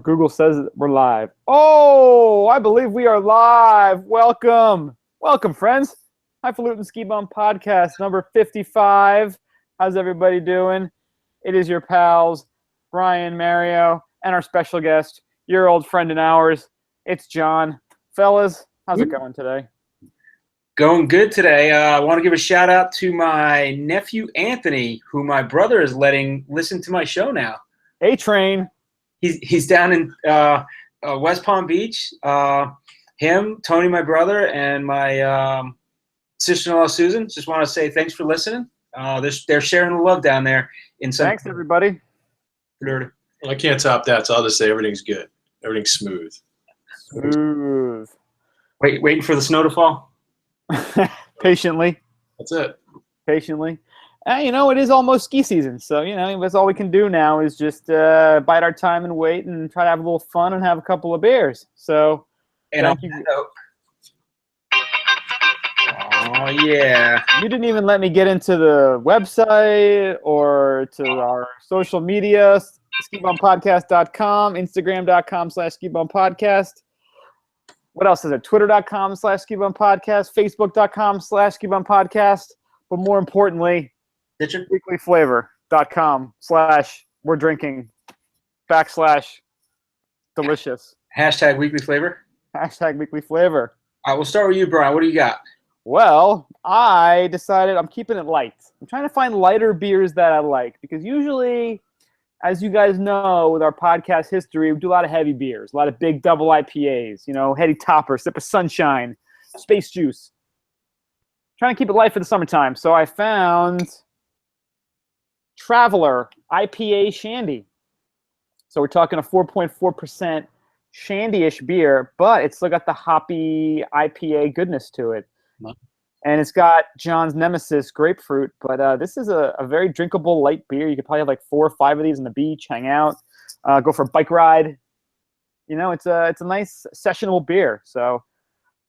Google says that we're live. Oh, I believe we are live. Welcome. Welcome, friends. Highfalutin Ski Bum Podcast number 55. How's everybody doing? It is your pals, Brian, Mario, and our special guest, your old friend and ours. It's John. Fellas, how's it going today? Going good today. I want to give a shout out to my nephew, Anthony, who my brother is letting listen to my show now. A-Train. He's down in West Palm Beach. Him, Tony, my brother, and my sister-in-law, Susan. Just want to say thanks for listening. They're sharing the love down there. Thanks, everybody. Well, I can't top that, so I'll just say everything's good. Everything's smooth. Smooth. Waiting for the snow to fall? Patiently. That's it. Patiently. It is almost ski season, so, that's all we can do now is just bide our time and wait and try to have a little fun and have a couple of beers. So, thank you. Oh, yeah. You didn't even let me get into the website or to our social media, skibumpodcast.com, instagram.com/skibumpodcast. What else is there? Twitter.com/skibumpodcast, facebook.com/skibumpodcast. But more importantly, weeklyflavor.com/we're drinking /delicious. Hashtag weekly flavor. Hashtag weekly flavor. All right, we'll start with you, Brian. What do you got? Well, I decided I'm keeping it light. I'm trying to find lighter beers that I like because usually, as you guys know, with our podcast history, we do a lot of heavy beers, a lot of big double IPAs, heady topper, sip of sunshine, space juice. Trying to keep it light for the summertime. So I found Traveler IPA Shandy. So we're talking a 4.4% shandy-ish beer, but it's still got the hoppy IPA goodness to it. And it's got John's nemesis, grapefruit. But this is a very drinkable light beer. You could probably have like 4 or 5 of these on the beach, hang out, go for a bike ride. It's a nice sessionable beer. So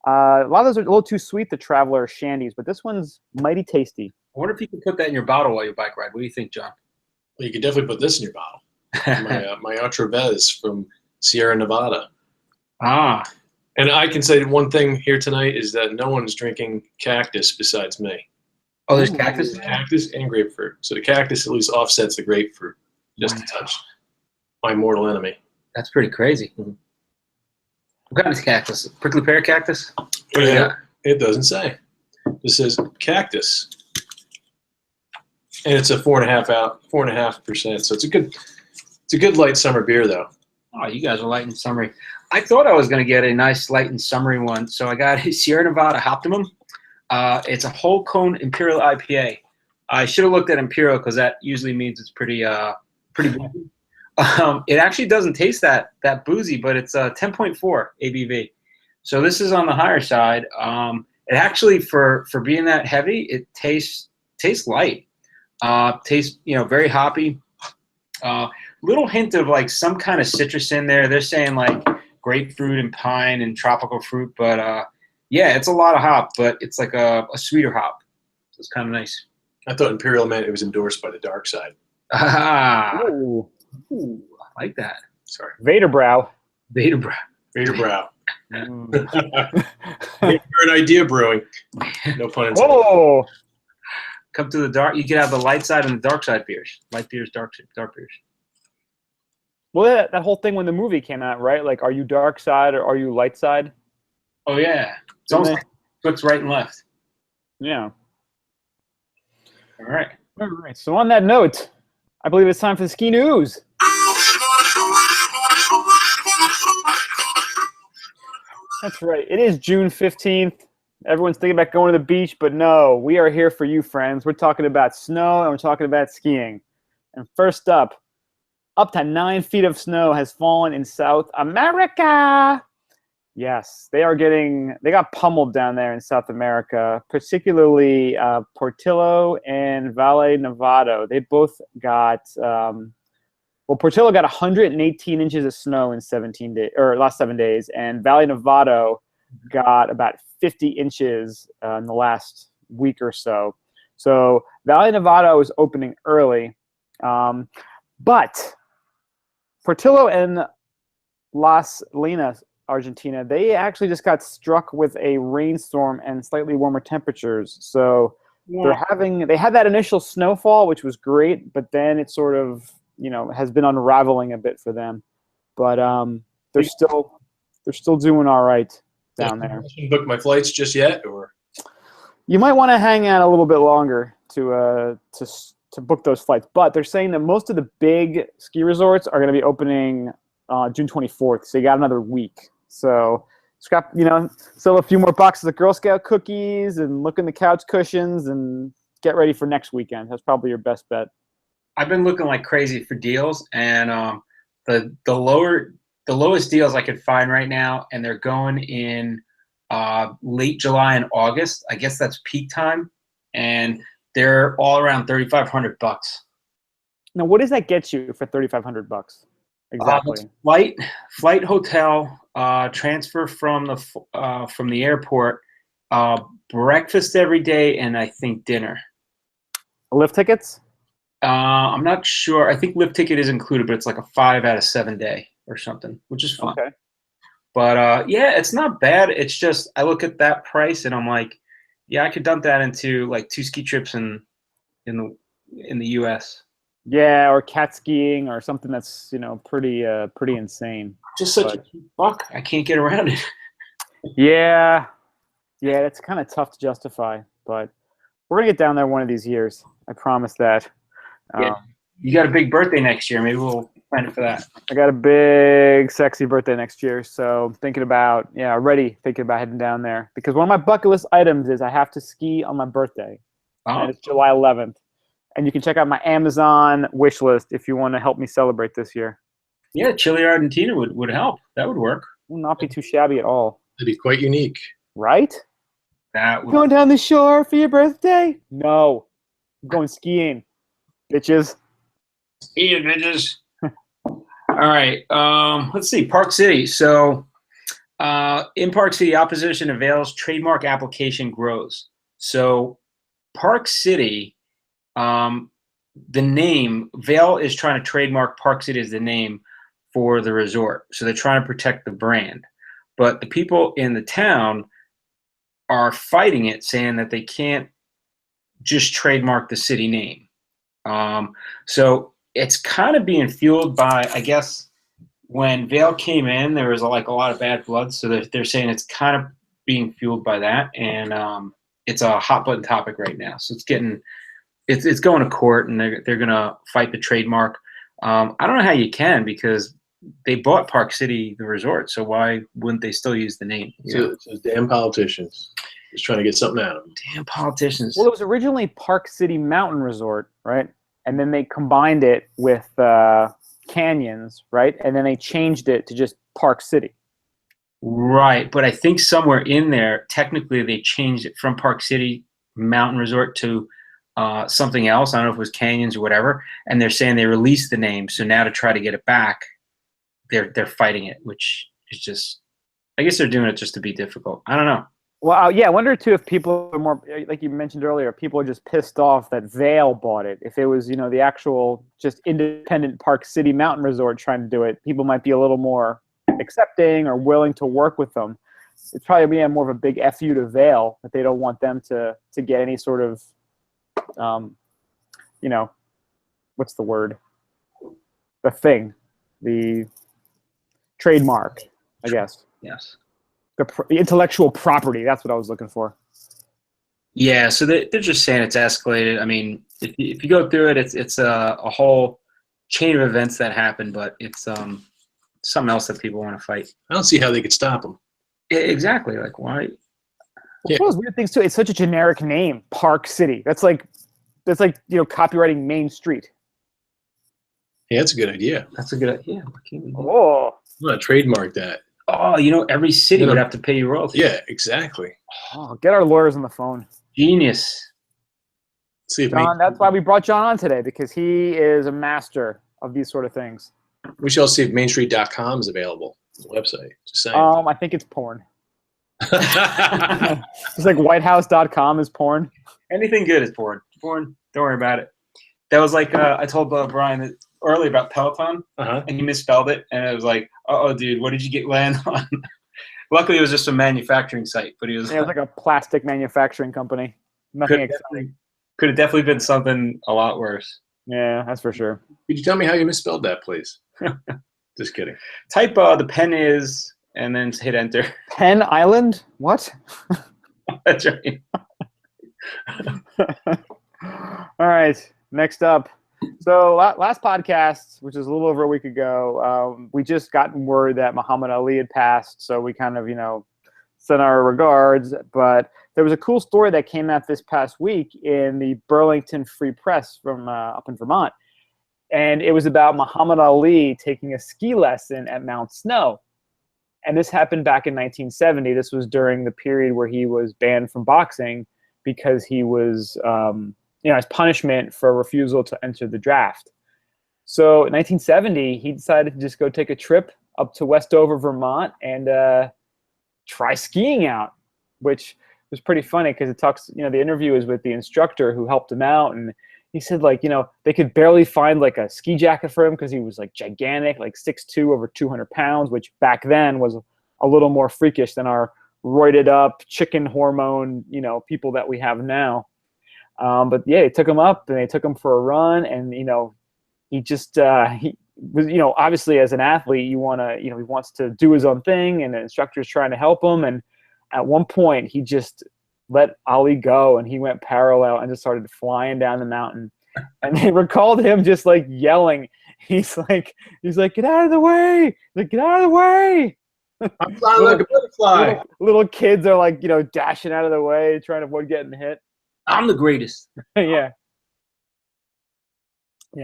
a lot of those are a little too sweet, the Traveler Shandies, but this one's mighty tasty. I wonder if you can put that in your bottle while you bike ride. What do you think, John? Well, you could definitely put this in your bottle. my Ultra Bez from Sierra Nevada. Ah. And I can say one thing here tonight is that no one's drinking cactus besides me. Oh, there's cactus? Cactus and grapefruit. So the cactus at least offsets the grapefruit just a touch. My mortal enemy. That's pretty crazy. Mm-hmm. What kind of cactus? Prickly pear cactus? Yeah, it doesn't say. It says cactus. And it's a 4.5%. So it's a good light summer beer though. Oh, you guys are light and summery. I thought I was going to get a nice light and summery one, so I got a Sierra Nevada Optimum. It's a whole cone Imperial IPA. I should have looked at Imperial because that usually means it's pretty boozy. It actually doesn't taste that boozy, but it's 10.4 ABV. So this is on the higher side. It actually, for being that heavy, it tastes light. Tastes very hoppy. Little hint of like some kind of citrus in there. They're saying like grapefruit and pine and tropical fruit, but yeah, it's a lot of hop, but it's like a sweeter hop. So it's kind of nice. I thought Imperial meant it was endorsed by the dark side. Ah, ooh, I like that. Sorry. Vaderbrow. Vaderbrow. You're an idea brewing. No pun intended. Whoa! Come to the dark. You can have the light side and the dark side beers. Light beers, dark beers. Well, that whole thing when the movie came out, right? Like, are you dark side or are you light side? Oh, yeah. It's almost like clicks right and left. Yeah. All right. So on that note, I believe it's time for the ski news. That's right. It is June 15th. Everyone's thinking about going to the beach, but no, we are here for you, friends. We're talking about snow and we're talking about skiing. And first up to 9 feet of snow has fallen in South America. Yes, they got pummeled down there in South America, particularly Portillo and Valle Nevado. They both got, Portillo got 118 inches of snow in 17 days, or last 7 days, and Valle Nevado got about 50 inches in the last week or so. So Valle Nevado is opening early, but Portillo and Las Linas, Argentina, they actually just got struck with a rainstorm and slightly warmer temperatures. So they had that initial snowfall, which was great, but then it sort of, has been unraveling a bit for them. But they're still doing all right down there. I shouldn't book my flights just yet, or You might want to hang out a little bit longer to book those flights. But they're saying that most of the big ski resorts are going to be opening June 24th, so you got another week. So sell a few more boxes of Girl Scout cookies and look in the couch cushions and get ready for next weekend. That's probably your best bet. I've been looking like crazy for deals, and the lowest deals I could find right now, and they're going in late July and August. I guess that's peak time, and they're all around $3,500. Now, what does that get you for $3,500? Exactly. Flight, hotel, transfer from the airport, breakfast every day, and I think dinner. Lift tickets? I'm not sure. I think lift ticket is included, but it's like a 5 out of 7 day or something, which is fun. Okay. But yeah, it's not bad. It's just I look at that price and I'm like, yeah, I could dump that into like 2 ski trips in the U.S. Yeah, or cat skiing or something that's pretty insane. Just such a cheap buck. I can't get around it. Yeah, it's kind of tough to justify, but we're gonna get down there one of these years. I promise that. Yeah. You got a big birthday next year. Maybe we'll plan it for that. I got a big, sexy birthday next year, so thinking about heading down there because one of my bucket list items is I have to ski on my birthday, and it's July 11th. And you can check out my Amazon wish list if you want to help me celebrate this year. Yeah, Chile, Argentina would help. That would work. Will not be too shabby at all. it'd be quite unique. Right? Going down the shore for your birthday? No. I'm going skiing, bitches. Skiing, bitches. All right. Let's see. Park City. So in Park City, opposition to Vail's trademark application grows. So Park City, the name, Vail is trying to trademark Park City as the name for the resort. So they're trying to protect the brand. But the people in the town are fighting it, saying that they can't just trademark the city name. So it's kind of being fueled by, I guess, when Vail came in, there was like a lot of bad blood. So they're saying it's kind of being fueled by that. And it's a hot button topic right now. So it's going to court, and they're going to fight the trademark. I don't know how you can, because they bought Park City, the resort. So why wouldn't they still use the name? So damn politicians. Just trying to get something out of them. Damn politicians. Well, it was originally Park City Mountain Resort, right? And then they combined it with Canyons, right? And then they changed it to just Park City. Right. But I think somewhere in there, technically they changed it from Park City Mountain Resort to something else. I don't know if it was Canyons or whatever. And they're saying they released the name. So now to try to get it back, they're fighting it, which is just, I guess they're doing it just to be difficult. I don't know. Well, yeah, I wonder too if people are more, like you mentioned earlier, people are just pissed off that Vail bought it. If it was, the actual just independent Park City Mountain Resort trying to do it, people might be a little more accepting or willing to work with them. It's probably be more of a big FU to Vail, that they don't want them to get any sort of, what's the word? The thing, the trademark, I guess. Yes. The intellectual property, that's what I was looking for. Yeah, so they're just saying it's escalated. I mean, if you go through it, it's a whole chain of events that happen, but it's something else that people want to fight. I don't see how they could stop them. Exactly. Like, why? Well, one of those weird things too. It's such a generic name, Park City. That's like copywriting Main Street. Yeah, that's a good idea. That's a good idea. Oh, I'm gonna trademark that. Oh, every city would have to pay you royalties. Yeah, exactly. Oh, get our lawyers on the phone. Genius. See if John, that's why we brought John on today, because he is a master of these sort of things. we shall see if mainstreet.com is available on the website. Just saying. I think it's porn. It's like whitehouse.com is porn. Anything good is porn. Porn, don't worry about it. That was like I told Brian that earlier about Peloton, and he misspelled it, and it was like, oh, dude, what did you get land on? Luckily, it was just a manufacturing site, but he was. Yeah, it was like a plastic manufacturing company. Nothing exciting. Could have definitely been something a lot worse. Yeah, that's for sure. Could you tell me how you misspelled that, please? Just kidding. Type the pen is, and then hit enter. Penn Island? What? That's right. All right, next up. So last podcast, which is a little over a week ago, we just gotten word that Muhammad Ali had passed. So we kind of, sent our regards. But there was a cool story that came out this past week in the Burlington Free Press from up in Vermont. And it was about Muhammad Ali taking a ski lesson at Mount Snow. And this happened back in 1970. This was during the period where he was banned from boxing because he was as punishment for refusal to enter the draft. So in 1970, he decided to just go take a trip up to Westover, Vermont, and try skiing out, which was pretty funny because it talks, the interview is with the instructor who helped him out. And he said, they could barely find like a ski jacket for him because he was like gigantic, like 6'2", over 200 pounds, which back then was a little more freakish than our roided up chicken hormone, people that we have now. But yeah, they took him up and they took him for a run, and he just he was obviously as an athlete he wants to do his own thing, and the instructor's trying to help him, and at one point he just let Ali go and he went parallel and just started flying down the mountain, and they recalled him just like yelling. He's like get out of the way, get out of the way. I'm flying like a butterfly. Little kids are like dashing out of the way trying to avoid getting hit. I'm the greatest. Yeah.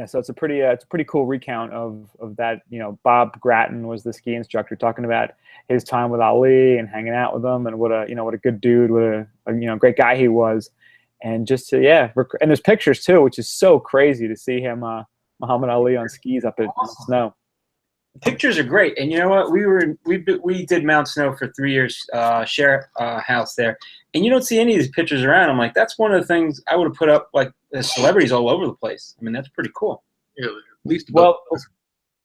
So it's a pretty cool recount of that. Bob Grattan was the ski instructor talking about his time with Ali and hanging out with him, and what a good dude, what a great guy he was, and just and there's pictures too, which is so crazy to see him Muhammad Ali on skis up at Snow. Pictures are great, and you know what? We did Mount Snow for 3 years, share house there, and you don't see any of these pictures around. I'm like, that's one of the things I would have put up, like the celebrities all over the place. I mean, that's pretty cool. Yeah, at least.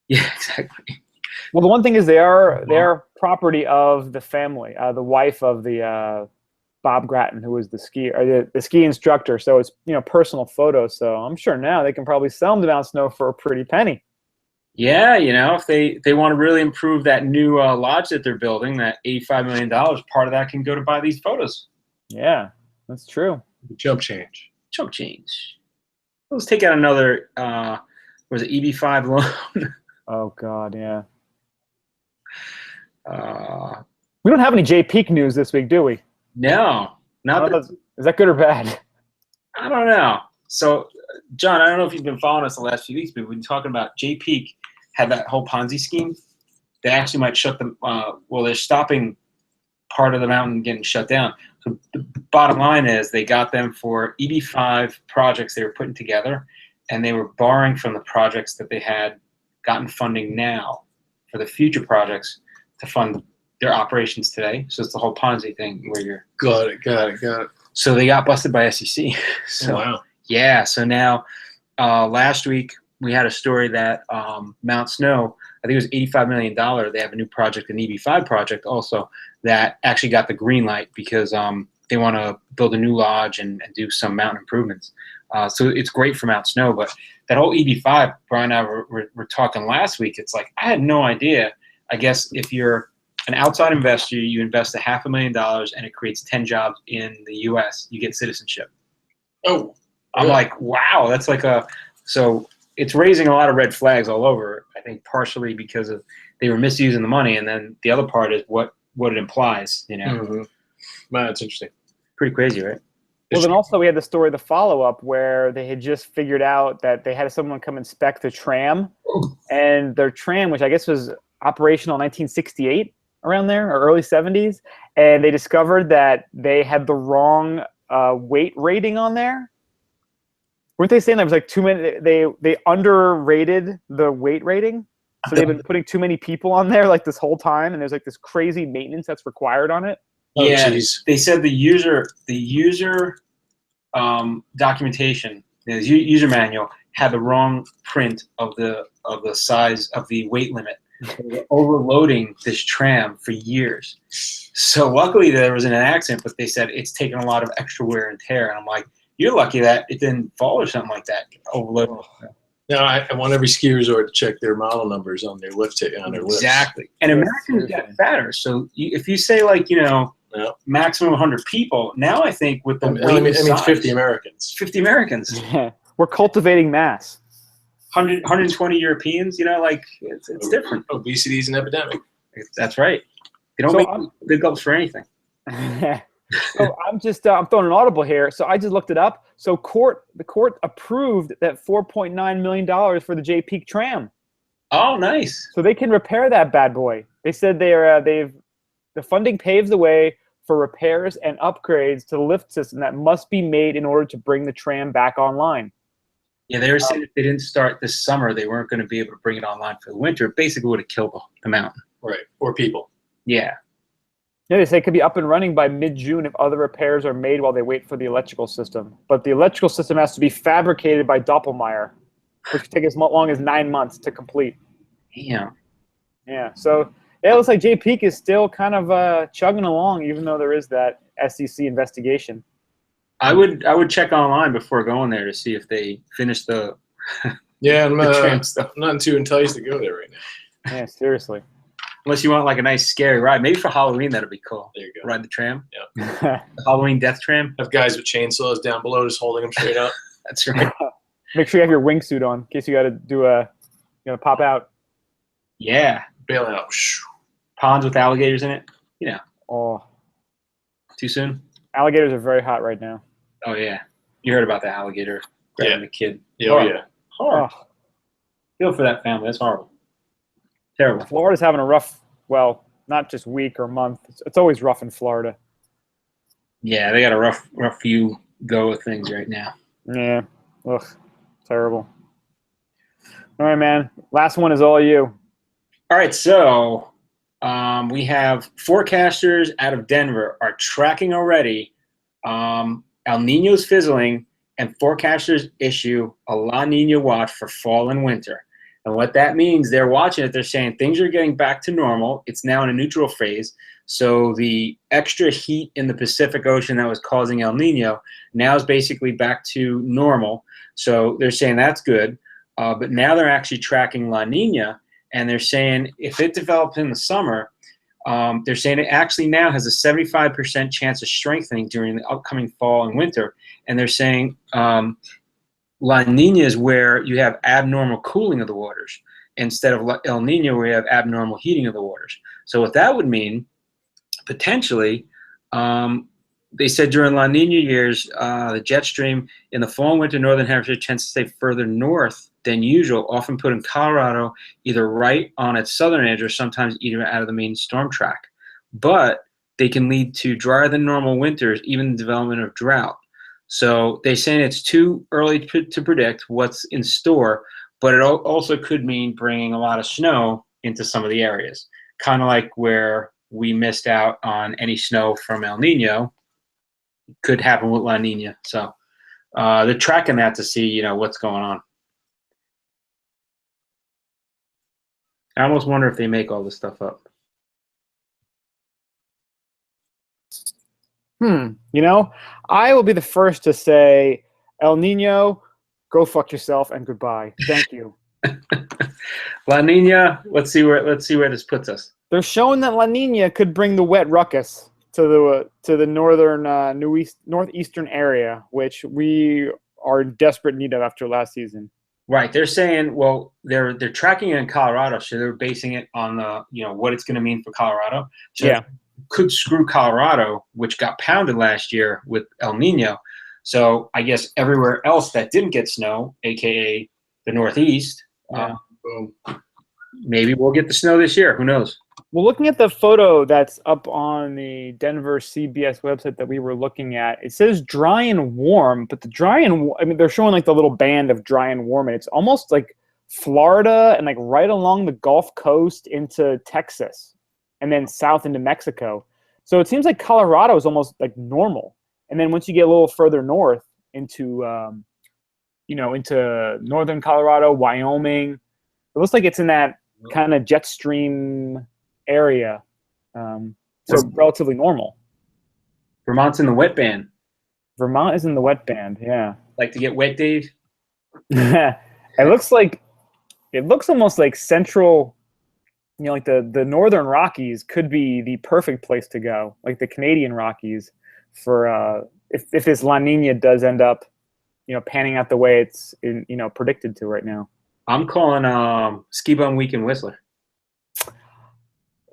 Yeah, exactly. Well, the one thing is they're property of the family, the wife of the Bob Grattan, who was the ski instructor. So it's personal photos. So I'm sure now they can probably sell them to Mount Snow for a pretty penny. Yeah, if they want to really improve that new lodge that they're building, that $85 million, part of that can go to buy these photos. Yeah, that's true. Chump change. Let's take out another, was it EB5 loan? Oh, God, yeah. We don't have any Jay Peak news this week, do we? No. Is that good or bad? I don't know. So, John, I don't know if you've been following us the last few weeks, but we've been talking about Jay Peak had that whole Ponzi scheme. They actually might shut them. They're stopping part of the mountain getting shut down. So the bottom line is they got them for EB5 projects they were putting together, and they were borrowing from the projects that they had gotten funding now for the future projects to fund their operations today. So it's the whole Ponzi thing where you're. Got it. So they got busted by SEC. So, wow. Yeah. So now, last week we had a story that Mount Snow, I think it was $85 million. They have a new project, an EB5 project also, that actually got the green light because they want to build a new lodge and do some mountain improvements. So it's great for Mount Snow. But that whole EB5, Brian and I were talking last week. It's like, I had no idea. I guess if you're an outside investor, you invest $500,000 and it creates 10 jobs in the U.S., you get citizenship. Oh. I'm like, wow, that's like so it's raising a lot of red flags all over, I think partially because of they were misusing the money, and then the other part is what it implies, Mm-hmm. Wow, that's interesting. Pretty crazy, right? Well, then also we had the story, the follow-up, where they had just figured out that they had someone come inspect the tram, and their tram, which I guess was operational in 1968, around there, or early 70s, and they discovered that they had the wrong weight rating on there. Weren't they saying there was like too many? They underrated the weight rating, so they've been putting too many people on there like this whole time, and there's like this crazy maintenance that's required on it. Yeah, they said the user documentation, the user manual had the wrong print of the size of the weight limit. They were overloading this tram for years. So luckily there wasn't an accident, but they said it's taken a lot of extra wear and tear. And I'm like, you're lucky that it didn't fall or something like that. Overloaded. No, I want every ski resort to check their model numbers on their lift on their lifts. Exactly. And Americans got fatter. So if you say like, maximum 100 people, now I think with the weight means 50 Americans. 50 Americans. Yeah. We're cultivating mass. 120 Europeans, it's different. Obesity is an epidemic. That's right. They don't make big gulps for anything. So I'm throwing an audible here. So I just looked it up. So the court approved that $4.9 million for the J Peak tram. Oh, nice. So they can repair that bad boy. They said the funding paves the way for repairs and upgrades to the lift system that must be made in order to bring the tram back online. Yeah, they were saying if they didn't start this summer, they weren't going to be able to bring it online for the winter. It basically would have killed the mountain. Right. Or people. Yeah, they say it could be up and running by mid-June if other repairs are made while they wait for the electrical system. But the electrical system has to be fabricated by Doppelmayr, which could take as long as 9 months to complete. Yeah. Yeah, so it looks like J Peak is still kind of chugging along, even though there is that SEC investigation. I would check online before going there to see if they finished the yeah. I'm tram stuff. not too enticed to go there right now. Yeah, seriously. Unless you want like a nice scary ride, maybe for Halloween that'd be cool. There you go. Ride the tram. Yeah. The Halloween death tram. Have guys with chainsaws down below just holding them straight up. That's right. Make sure you have your wingsuit on in case you got to do pop out. Yeah. Bail out. Ponds with alligators in it. Oh, Too soon. alligators are very hot right now. Oh yeah. You heard about the alligator grabbing the kid. Yeah. Horrible. Yeah. Horrible. Oh, Feel for that family. That's horrible. Terrible. Florida's having a rough, well, not just week or month. It's always rough in Florida. Yeah, they got a rough few go of things right now. Yeah. Ugh. Terrible. All right, man. Last one is all you. All right, so we have forecasters out of Denver are tracking already. El Nino's fizzling, and forecasters issue a La Nina watch for fall and winter. And what that means, they're watching it. They're saying things are getting back to normal. It's now in a neutral phase. So the extra heat in the Pacific Ocean that was causing El Nino now is basically back to normal. So they're saying that's good. But now they're actually tracking La Nina, and they're saying if it develops in the summer, they're saying it actually now has a 75% chance of strengthening during the upcoming fall and winter. And they're saying La Nina is where you have abnormal cooling of the waters instead of El Nino where you have abnormal heating of the waters. So what that would mean, potentially, they said during La Nina years, the jet stream in the fall and winter northern hemisphere tends to stay further north than usual, often putting Colorado either right on its southern edge or sometimes even out of the main storm track. But they can lead to drier than normal winters, even the development of drought. So they're saying it's too early to predict what's in store, but it also could mean bringing a lot of snow into some of the areas, kind of like where we missed out on any snow from El Nino. Could happen with La Nina. So they're tracking that to see, what's going on. I almost wonder if they make all this stuff up. I will be the first to say, El Nino, go fuck yourself and goodbye. Thank you. La Nina, let's see where this puts us. They're showing that La Nina could bring the wet ruckus to the northern northeastern area, which we are in desperate need of after last season. Right. They're saying, well, they're tracking it in Colorado, so they're basing it on the what it's going to mean for Colorado. So yeah. Could screw Colorado, which got pounded last year with El Nino. So I guess everywhere else that didn't get snow, aka the Northeast, maybe we'll get the snow this year. Who knows? Well, looking at the photo that's up on the Denver CBS website that we were looking at, it says dry and warm, but the dry and they're showing like the little band of dry and warm, and it's almost like Florida and like right along the Gulf Coast into Texas, and then south into Mexico. So it seems like Colorado is almost like normal, and then once you get a little further north into into northern Colorado, Wyoming. It looks like it's in that kind of jet stream area. So relatively normal. Vermont's in the wet band. Vermont is in the wet band, yeah. Like to get wet, Dave? It looks almost like central, like the northern Rockies could be the perfect place to go, like the Canadian Rockies, for if this La Nina does end up, panning out the way it's predicted to right now. I'm calling Ski Bum Week in Whistler.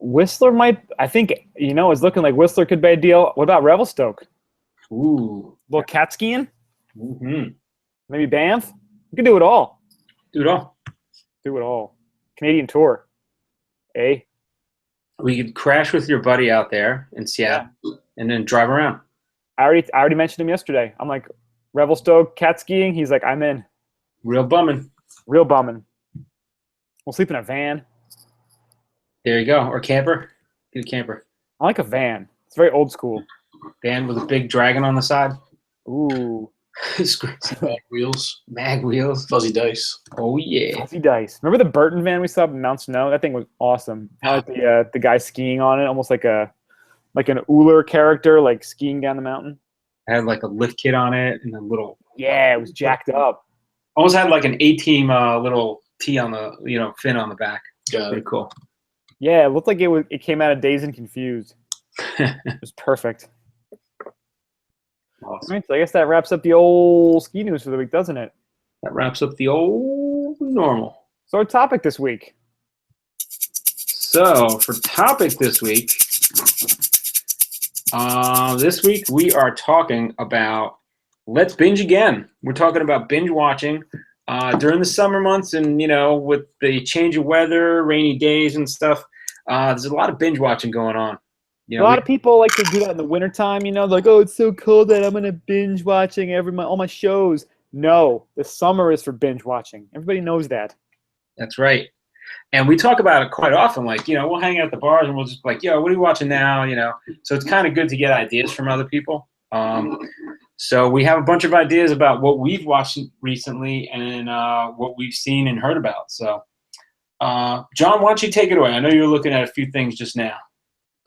Whistler might, I think, it's looking like Whistler could be a deal. What about Revelstoke? Ooh. A little cat skiing? Mm-hmm. Maybe Banff? You can do it all. Do it all. Do it all. Canadian Tour. Eh? We could crash with your buddy out there in Seattle and then drive around. I already mentioned him yesterday. I'm like, Revelstoke, cat skiing? He's like, I'm in. Real bumming. Real bumming. We'll sleep in a van. There you go. Or camper. Get a camper. I like a van. It's very old school. Van with a big dragon on the side. Ooh. Mag wheels. Mag wheels. Fuzzy dice. Oh, yeah. Fuzzy dice. Remember the Burton van we saw up in Mount Snow? That thing was awesome. I like the guy skiing on it, almost like an Uller character, like skiing down the mountain. It had like a lift kit on it and a little. Yeah, it was jacked up. Almost had like an A-team little T on the fin on the back. Pretty cool. Yeah, it looked like it came out of Dazed and Confused. It was perfect. Awesome. All right, so I guess that wraps up the old ski news for the week, doesn't it? That wraps up the old normal. So our topic this week. So for topic this week we are talking about let's binge again. We're talking about binge watching during the summer months, and with the change of weather, rainy days and stuff. There's a lot of binge watching going on. A lot of people like to do that in the wintertime, like, oh, it's so cold that I'm going to binge watching all my shows. No, the summer is for binge watching. Everybody knows that. That's right. And we talk about it quite often. Like, we'll hang out at the bars and we'll just be like, yo, what are you watching now? So it's kind of good to get ideas from other people. So we have a bunch of ideas about what we've watched recently and what we've seen and heard about. So, John, why don't you take it away? I know you were looking at a few things just now.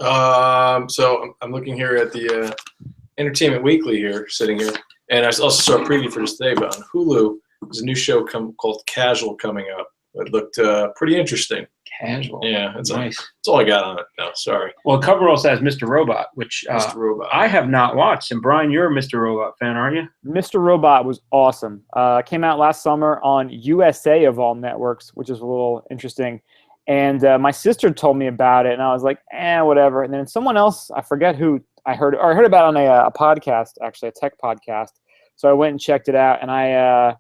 So I'm looking here at the Entertainment Weekly here, sitting here, and I also saw a preview for this today. But on Hulu, there's a new show called Casual coming up. It looked pretty interesting. Casual. Yeah, that's nice. That's all I got on it. No, sorry. Well, the cover also has Mr. Robot, which Mr. Robot. I have not watched. And Brian, you're a Mr. Robot fan, aren't you? Mr. Robot was awesome. Came out last summer on USA of all networks, which is a little interesting. And my sister told me about it, and I was like, whatever. And then someone else, I forget who I heard about on a podcast, actually, a tech podcast. So I went and checked it out, and I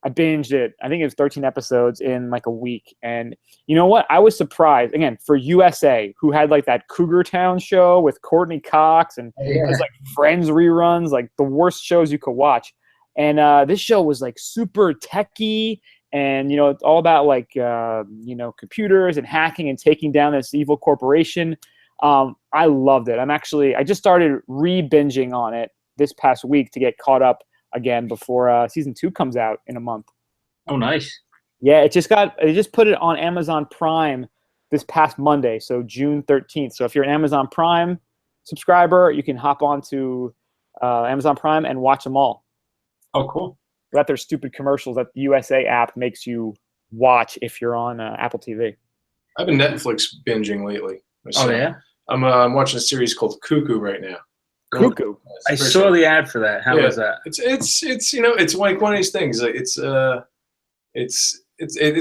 binged it. I think it was 13 episodes in like a week. And you know what? I was surprised, again, for USA, who had like that Cougar Town show with Courtney Cox and it was like Friends reruns, like the worst shows you could watch. And this show was like super techy. And, it's all about like, computers and hacking and taking down this evil corporation. I loved it. I just started re-binging on it this past week to get caught up again before season 2 comes out in a month. Oh, nice. Yeah, it just put it on Amazon Prime this past Monday, so June 13th. So if you're an Amazon Prime subscriber, you can hop on to Amazon Prime and watch them all. Oh, cool. Without their stupid commercials that the USA app makes you watch if you're on Apple TV. I've been Netflix binging lately. Oh, yeah? I'm watching a series called Cuckoo right now. Cuckoo. I saw the ad for that. How was that? It's like one of these things. It's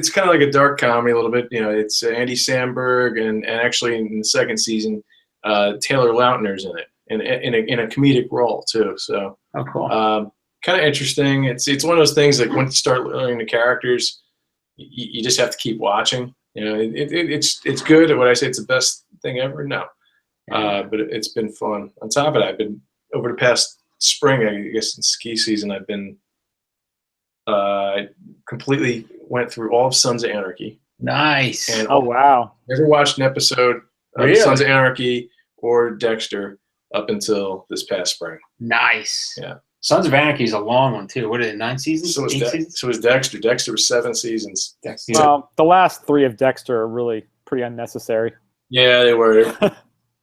kind of like a dark comedy a little bit. It's Andy Samberg and actually in the second season, Taylor Lautner's in it and in a comedic role too. So cool. Kind of interesting. It's one of those things like once you start learning the characters, you just have to keep watching. It's good. Would I say it's the best thing ever? No. But it's been fun. On top of it, I've been over the past spring, I guess in ski season, I've been completely went through all of Sons of Anarchy. Nice. And wow. Never watched an episode of Sons of Anarchy or Dexter up until this past spring. Nice. Yeah. Sons of Anarchy is a long one too. What is it? 9 seasons? So was, 8 seasons? so was Dexter. Dexter was 7 seasons. Dexter. Well, the last 3 of Dexter are really pretty unnecessary. Yeah, they were.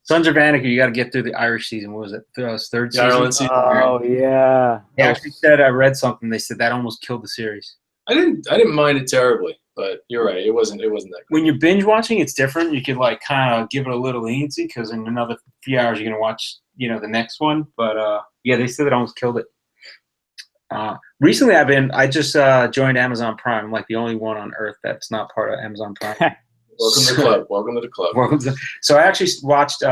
Sons of Anarchy, you got to get through the Irish season. What was it? That was 3rd season. Ireland season. Oh yeah. They actually said, I read something. They said that almost killed the series. I didn't mind it terribly, but you're right. It wasn't that good. When you're binge watching, it's different. You could like kind of give it a little leniency because in another few hours you're gonna watch, the next one. But yeah, they said it almost killed it. Recently, I just joined Amazon Prime. I'm like the only one on earth that's not part of Amazon Prime. Welcome to the club. Welcome to the club. So I actually watched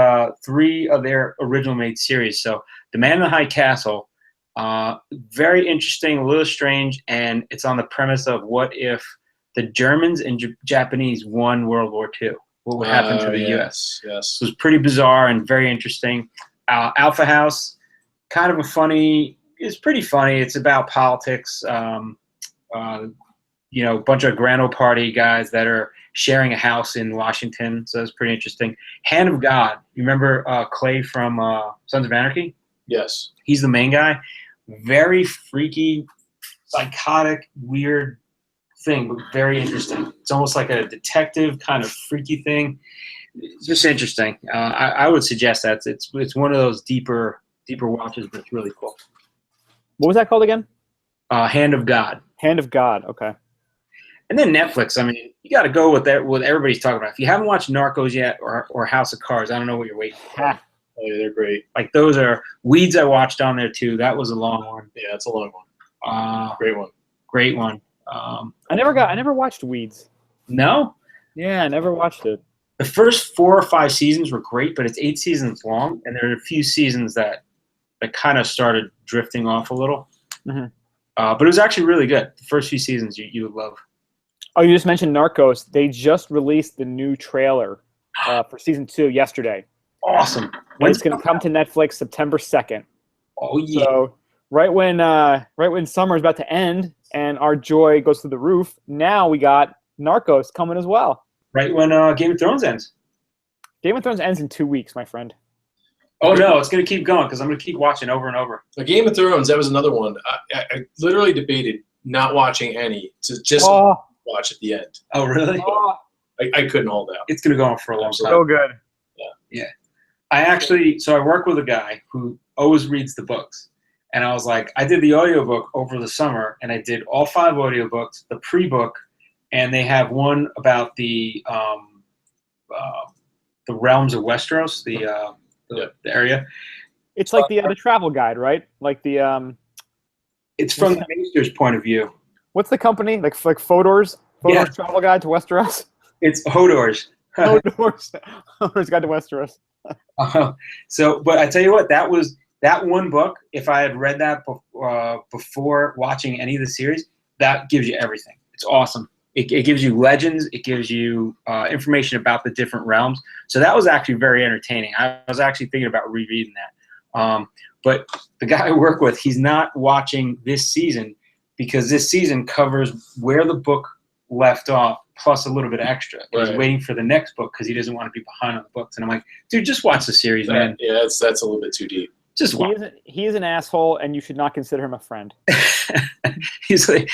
3 of their original made series. So The Man in the High Castle, very interesting, a little strange, and it's on the premise of what if the Germans and Japanese won World War II? What would happen to the U.S.? Yes. So it was pretty bizarre and very interesting. Alpha House, kind of it's pretty funny. It's about politics. A bunch of Grand Old Party guys that are sharing a house in Washington. So it's pretty interesting. Hand of God. You remember Clay from Sons of Anarchy? Yes. He's the main guy. Very freaky, psychotic, weird thing, but very interesting. It's almost like a detective kind of freaky thing. It's just interesting. I would suggest that it's one of those deeper watches, but it's really cool. What was that called again? Hand of God. Hand of God. Okay. And then Netflix. I mean, you got to go with that. What everybody's talking about. If you haven't watched Narcos yet or House of Cards, I don't know what you're waiting for. Oh, yeah, they're great. Like those are Weeds. I watched on there too. That was a long one. Yeah, it's a long one. Great one. Great one. I never watched Weeds. No. Yeah, I never watched it. The first 4 or 5 seasons were great, but it's 8 seasons long, and there are a few seasons that kind of started drifting off a little. Mm-hmm. But it was actually really good. The first few seasons you would love. Oh, you just mentioned Narcos. They just released the new trailer for season 2 yesterday. Awesome. When it's going to come to Netflix September 2nd. Oh yeah. So right when summer is about to end and our joy goes through the roof, now we got Narcos coming as well. Right when Game of Thrones ends. Game of Thrones ends in 2 weeks, my friend. Oh no, it's going to keep going because I'm going to keep watching over and over. The Game of Thrones, that was another one. I literally debated not watching any to just watch at the end. Oh really? I couldn't hold out. It's going to go on for a long time. So good. Yeah. I work with a guy who always reads the books. And I was like, I did the audiobook over the summer, and I did all 5 audiobooks, the pre-book, and they have one about the realms of Westeros, the area. It's like the travel guide, right? Like the It's from the Maester's point of view. What's the company? Like Fodor's travel guide to Westeros? It's Hodor's. Hodor's guide to Westeros. But I tell you what, that one book, if I had read that before watching any of the series, that gives you everything. It's awesome. It gives you legends. It gives you information about the different realms. So that was actually very entertaining. I was actually thinking about rereading that. But the guy I work with, he's not watching this season because this season covers where the book left off plus a little bit extra. Right. He's waiting for the next book because he doesn't want to be behind on the books. And I'm like, dude, just watch the series, man. Yeah, that's a little bit too deep. Just watch. He is an asshole, and you should not consider him a friend. he's like,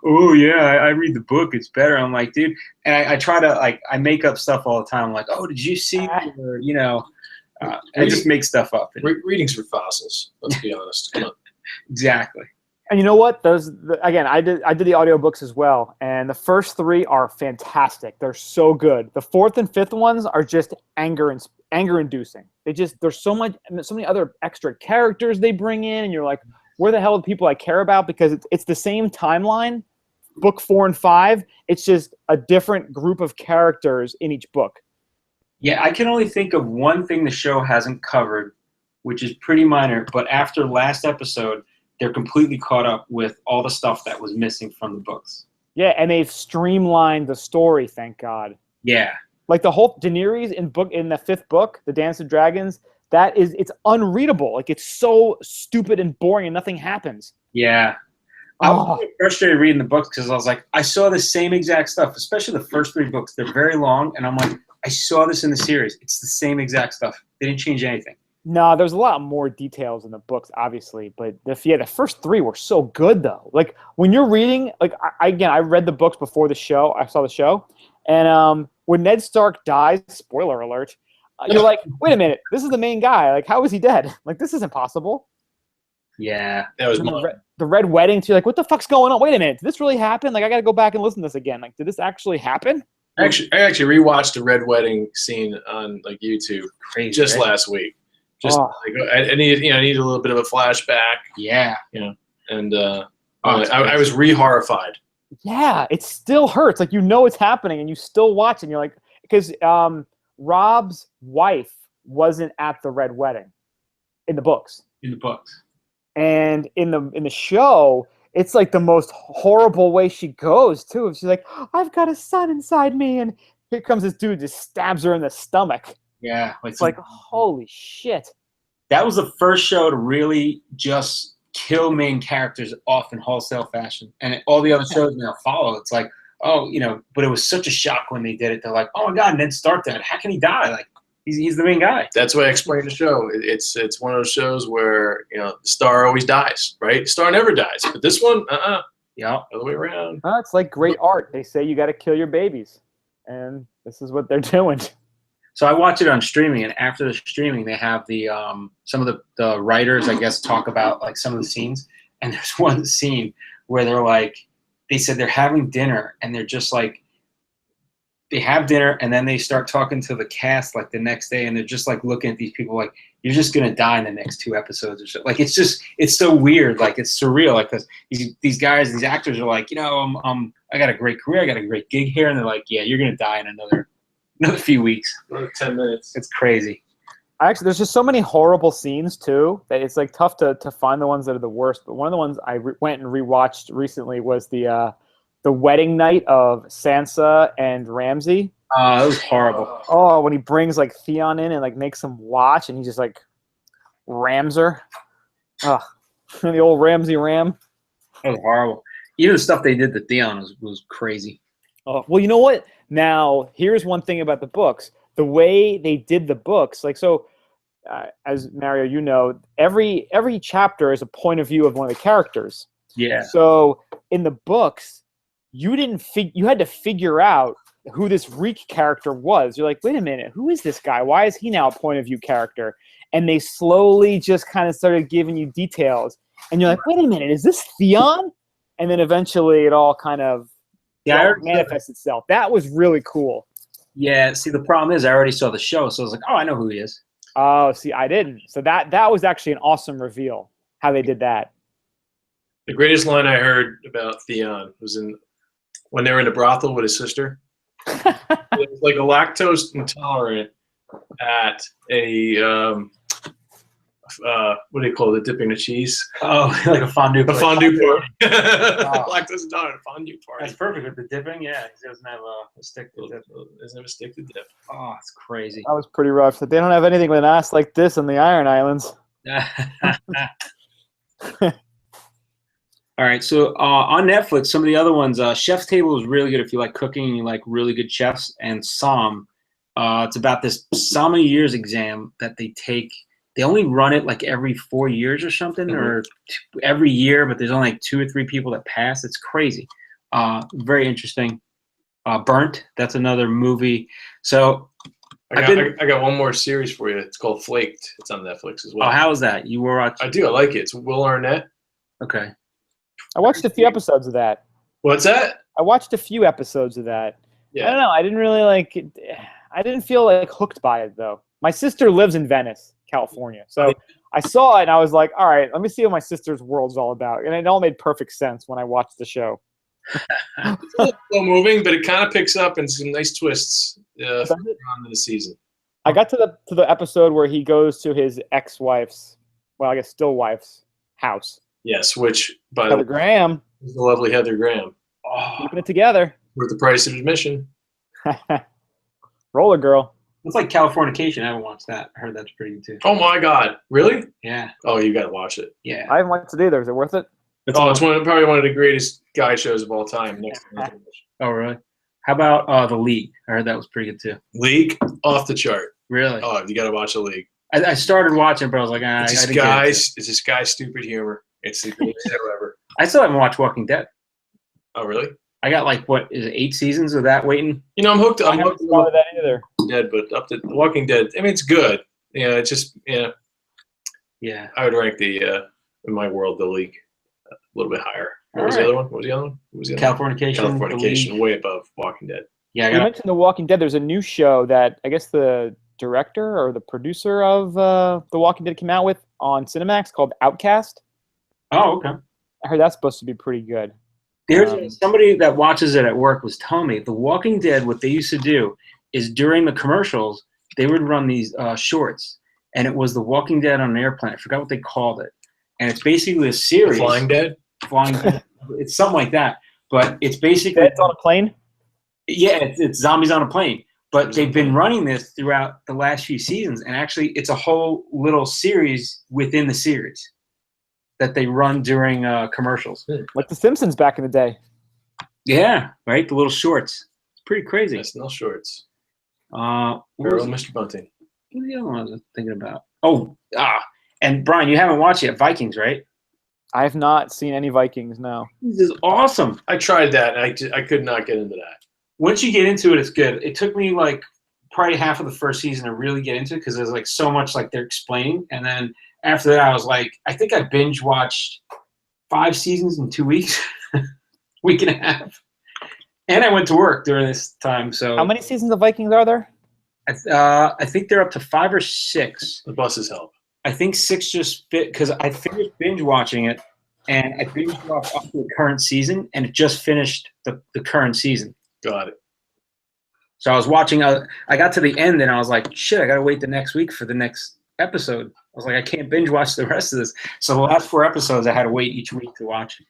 oh yeah, I read the book, it's better. I'm like, dude, and I try to I make up stuff all the time. I'm like, oh, did you see? Or, I just make stuff up. Readings for fossils. Let's be honest. Come on. Exactly. And you know what? Again, I did the audiobooks as well, and the first 3 are fantastic. They're so good. The 4th and 5th ones are just anger-inducing. There's so many other extra characters they bring in, and you're like, where the hell are the people I care about? Because it's the same timeline, book 4 and 5. It's just a different group of characters in each book. Yeah, I can only think of one thing the show hasn't covered, which is pretty minor. But after last episode, they're completely caught up with all the stuff that was missing from the books. Yeah, and they've streamlined the story, thank God. Yeah. Like the whole Daenerys in the 5th book, The Dance of Dragons, it's unreadable. Like it's so stupid and boring and nothing happens. Yeah. I was really frustrated reading the books because I was like, I saw the same exact stuff, especially the first 3 books. They're very long, and I'm like, I saw this in the series. It's the same exact stuff. They didn't change anything. No, there's a lot more details in the books, obviously, but the first 3 were so good though. Like when you're reading, like I read the books before the show. I saw the show, and when Ned Stark dies, spoiler alert, you're like, wait a minute, this is the main guy. Like, how is he dead? Like, this isn't possible. Yeah, that was the red wedding. So you're like, what the fuck's going on? Wait a minute, did this really happen? Like, I got to go back and listen to this again. Like, did this actually happen? I actually rewatched the red wedding scene on like YouTube just last week. Just like, I need I need a little bit of a flashback. Yeah, and I was re-horrified. Yeah, it still hurts. Like it's happening, and you still watch, and you're like, because Rob's wife wasn't at the red wedding in the books. And in the show, it's like the most horrible way she goes too. She's like, I've got a son inside me, and here comes this dude, just stabs her in the stomach. Yeah, it's like holy shit. That was the first show to really just kill main characters off in wholesale fashion, and all the other shows now follow. It's like, but it was such a shock when they did it. They're like, oh my god, Ned Stark died. How can he die? Like he's the main guy. That's why I explained the show. It's one of those shows where the star always dies, right? The star never dies, but this one, yeah, other way around. It's like great art. They say you got to kill your babies, and this is what they're doing. So I watch it on streaming, and after the streaming, they have the some of the writers, I guess, talk about like some of the scenes. And there's one scene where they said they're having dinner, and they're just like, they have dinner, and then they start talking to the cast like the next day, and they're just like looking at these people like, you're just gonna die in the next 2 episodes or so. Like it's so weird, like it's surreal, like because these guys, these actors are like, I got a great career, I got a great gig here, and they're like, yeah, you're gonna die in another few weeks. Another 10 minutes. It's crazy. Actually, there's just so many horrible scenes too that it's like tough to find the ones that are the worst. But one of the ones I went and rewatched recently was the wedding night of Sansa and Ramsay. It was horrible. Oh, when he brings like Theon in and like makes him watch, and he just like rams her. Oh, the old Ramsay ram. That was horrible. Even the stuff they did to Theon was crazy. Oh, well, you know what? Now, here's one thing about the books. The way they did the books, like as Mario, you know, every chapter is a point of view of one of the characters. Yeah. So in the books, you had to figure out who this Reek character was. You're like, wait a minute, who is this guy? Why is he now a point of view character? And they slowly just kind of started giving you details. And you're like, wait a minute, is this Theon? And then eventually it all kind of manifests itself. That was really cool. Yeah, see, the problem is I already saw the show, so I was like, oh, I know who he is. Oh, see, I didn't. So that was actually an awesome reveal, how they did that. The greatest line I heard about Theon was when they were in a brothel with his sister. It was like a lactose intolerant at a what do you call it? Dipping the cheese? Oh, like a fondue. A fondue party. Oh. Lactose intolerant fondue party. That's perfect with the dipping. Yeah, he doesn't have a stick to dip. Doesn't have a stick to dip. Oh, it's crazy. That was pretty rough. They don't have anything with an ass like this in the Iron Islands. All right, so on Netflix, some of the other ones, Chef's Table is really good if you like cooking and you like really good chefs. And Somm, it's about this sommeliers exam that they take. They only run it like every 4 years or something, or every year, but there's only like 2 or 3 people that pass. It's crazy. Very interesting. Burnt, that's another movie. So I got one more series for you. It's called Flaked. It's on Netflix as well. Oh, how is that? You were watching? I do. I like it. It's Will Arnett. Okay. I watched a few episodes of that. What's that? I watched a few episodes of that. Yeah. I don't know. I didn't really like it. I didn't feel like hooked by it, though. My sister lives in Venice, California. So I saw it, and I was like, all right, let me see what my sister's world's all about. And it all made perfect sense when I watched the show. It's a little slow moving, but it kind of picks up and some nice twists on the season. I got to the episode where he goes to his ex-wife's, well, I guess still wife's house. Yes, which by Heather Graham. is the lovely Heather Graham. Keeping it together. Worth the price of admission. Roller Girl. It's like Californication. I haven't watched that. I heard that's pretty good too. Oh my God! Really? Yeah. Oh, you got to watch it. Yeah. I haven't watched it either. Is it worth it? It's probably one of the greatest guy shows of all time. Next to Oh, really? How about The League? I heard that was pretty good too. League, off the chart. Really? Oh, you got to watch The League. I started watching, but I was like, It's this guy's stupid humor. It's the greatest show ever. I still haven't watched Walking Dead. Oh, really? I got like what is it, 8 seasons of that waiting? You know, I'm hooked. I haven't started that either. Dead, but up to Walking Dead. I mean, it's good. Yeah, it's just Yeah. I would rank the in my world the League a little bit higher. What was All the other one? What was the other one? What was the other Californication. one? Californication, way above Walking Dead. Yeah, You mentioned The Walking Dead. There's a new show that I guess the director or the producer of The Walking Dead came out with on Cinemax called Outcast. Oh, okay. I heard that's supposed to be pretty good. There's somebody that watches it at work was telling me The Walking Dead, what they used to do is during the commercials, they would run these shorts, and it was The Walking Dead on an airplane. I forgot what they called it. And it's basically a series. The Flying Dead? Flying Dead. It's something like that. But it's basically... Dead's on a plane? Yeah, it's zombies on a plane. But they've been running this throughout the last few seasons, and actually it's a whole little series within the series that they run during commercials. Like The Simpsons back in the day. Yeah, right? The little shorts. It's pretty crazy. SNL shorts. What Girl, was Mr. Bunting. the other one I was thinking about? And Brian, you haven't watched yet Vikings, right? I have not seen any Vikings, no. This is awesome. I tried that, and I could not get into that. Once you get into it, it's good. It took me like probably half of the first season to really get into it because there's like so much like they're explaining. And then after that, I was like, I think I binge watched 5 seasons in 2 weeks, week and a half. And I went to work during this time. So How many seasons of Vikings are there? I think they're up to 5 or 6. The buses help. I think 6 just fit because I finished binge watching it, and I binge watched up to the current season, and it just finished the current season. Got it. So I was watching. I got to the end, and I was like, "Shit! I gotta wait the next week for the next episode." I was like, "I can't binge watch the rest of this." So the last 4 episodes, I had to wait each week to watch.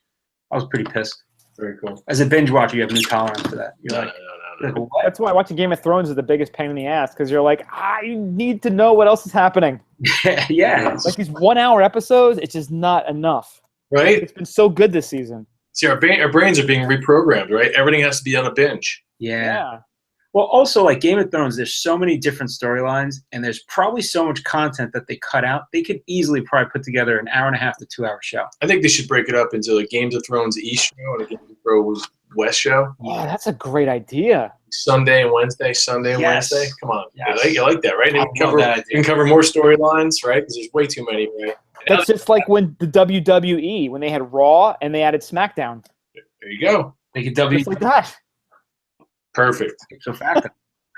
I was pretty pissed. Very cool. As a binge watcher, you have no tolerance for that. You're No. like, what? That's why watching Game of Thrones is the biggest pain in the ass because you're like, I need to know what else is happening. Yeah. Like these 1-hour episodes, it's just not enough. Right? It's been so good this season. See, our brains are being reprogrammed, right? Everything has to be on a binge. Yeah. Well, also, like Game of Thrones, there's so many different storylines, and there's probably so much content that they cut out. They could easily probably put together an 1.5 to 2 hour show. I think they should break it up into like Games of Thrones East show and a Games of Thrones West show. Yeah, that's a great idea. Sunday and Wednesday, Sunday and Yes. Wednesday. Come on. Yes. You like that, right? I And you love that idea. can cover more storylines, right? Because there's way too many, right? That's just like when the WWE, when they had Raw and they added SmackDown. There you go. They could W. Just like that. Perfect. So factor.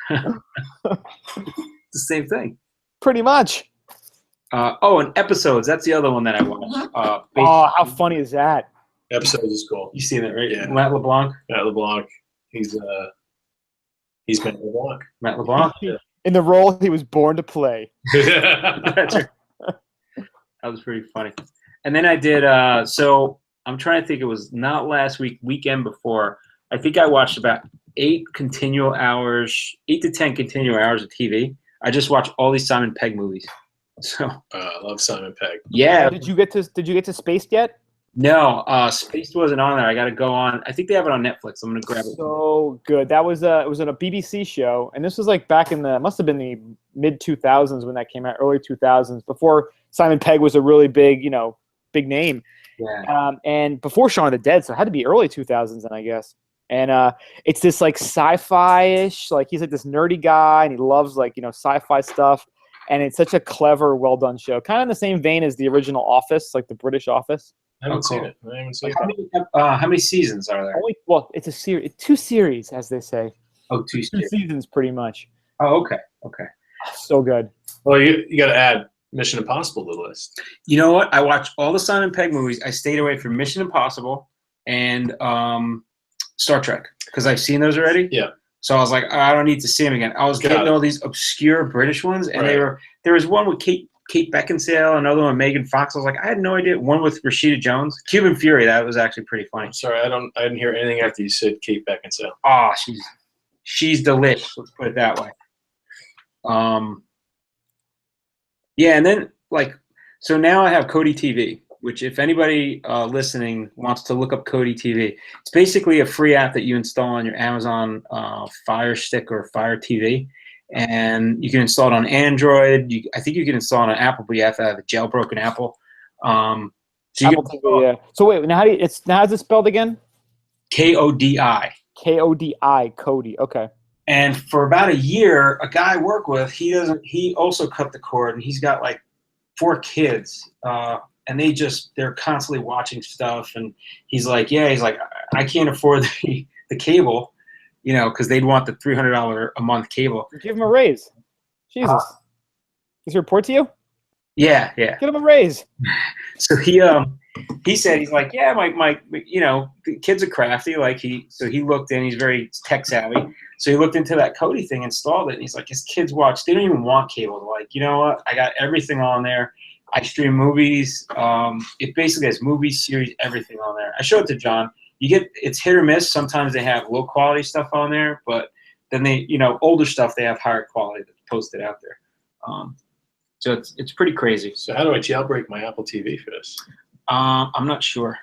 It's the same thing. Pretty much. And episodes. That's the other one that I watched. Oh, how funny is that? Episode is cool. You seen that, right? Yeah. Matt LeBlanc. Matt LeBlanc. He's Matt LeBlanc. Matt LeBlanc. In the role he was born to play. That's right. That was pretty funny. And then I did. So I'm trying to think. It was not last week. Weekend before. I think I watched about 8 to 10 continual hours of TV. I just watched all these Simon Pegg movies. So I love Simon Pegg. yeah. Did you get to Spaced yet? No, Spaced wasn't on there. I got to go on. I think they have it on Netflix. I'm gonna grab it. So good. That was it was on a BBC show, and this was like back in must have been the mid 2000s when that came out, early 2000s, before Simon Pegg was a really big name. Yeah. And before Shaun of the Dead, so it had to be early 2000s, then I guess. And it's this like sci-fi-ish, like he's like this nerdy guy, and he loves like sci-fi stuff. And it's such a clever, well done show, kind of in the same vein as the original Office, like the British Office. I haven't cool. seen it. I haven't seen it. How many seasons are there? It's a series, 2 series, as they say. Oh, 2 2 seasons. seasons, pretty much. Oh, okay. So good. Well, you got to add Mission Impossible to the list. You know what? I watched all the Simon Pegg movies. I stayed away from Mission Impossible and Star Trek because I've seen those already. Yeah. So I was like, I don't need to see them again. I was getting all these obscure British ones, and there was one with Kate Beckinsale, another one with Megan Fox. I was like, I had no idea. One with Rashida Jones, Cuban Fury. That was actually pretty funny. I'm sorry, I didn't hear anything after you said Kate Beckinsale. Oh, she's delicious. Let's put it that way. Yeah, and then so now I have Kodi TV, which if anybody listening wants to look up Kodi TV, it's basically a free app that you install on your Amazon Fire Stick or Fire TV, and you can install it on Android. I think you can install it on Apple, but you have to have a jailbroken Apple. So you Apple TV, yeah. So wait, now how's it spelled again? KODI. KODI, Cody. Okay. And for about a year, a guy I work with, he also cut the cord, and he's got like 4 kids, and they're constantly watching stuff. And he's like, I can't afford the cable, because they'd want the $300 a month cable. Give him a raise. Jesus. Does he report to you? Yeah. Get him a raise. So he said, he's like, yeah, my the kids are crafty. So he looked in, he's very tech savvy. So he looked into that Kodi thing, installed it, and he's like, his kids watch, they don't even want cable. They're like, you know what? I got everything on there. I stream movies. It basically has movies, series, everything on there. I showed it to John. It's hit or miss. Sometimes they have low quality stuff on there, but then older stuff, they have higher quality that's posted out there. So it's pretty crazy. So how do I jailbreak my Apple TV for this? I'm not sure.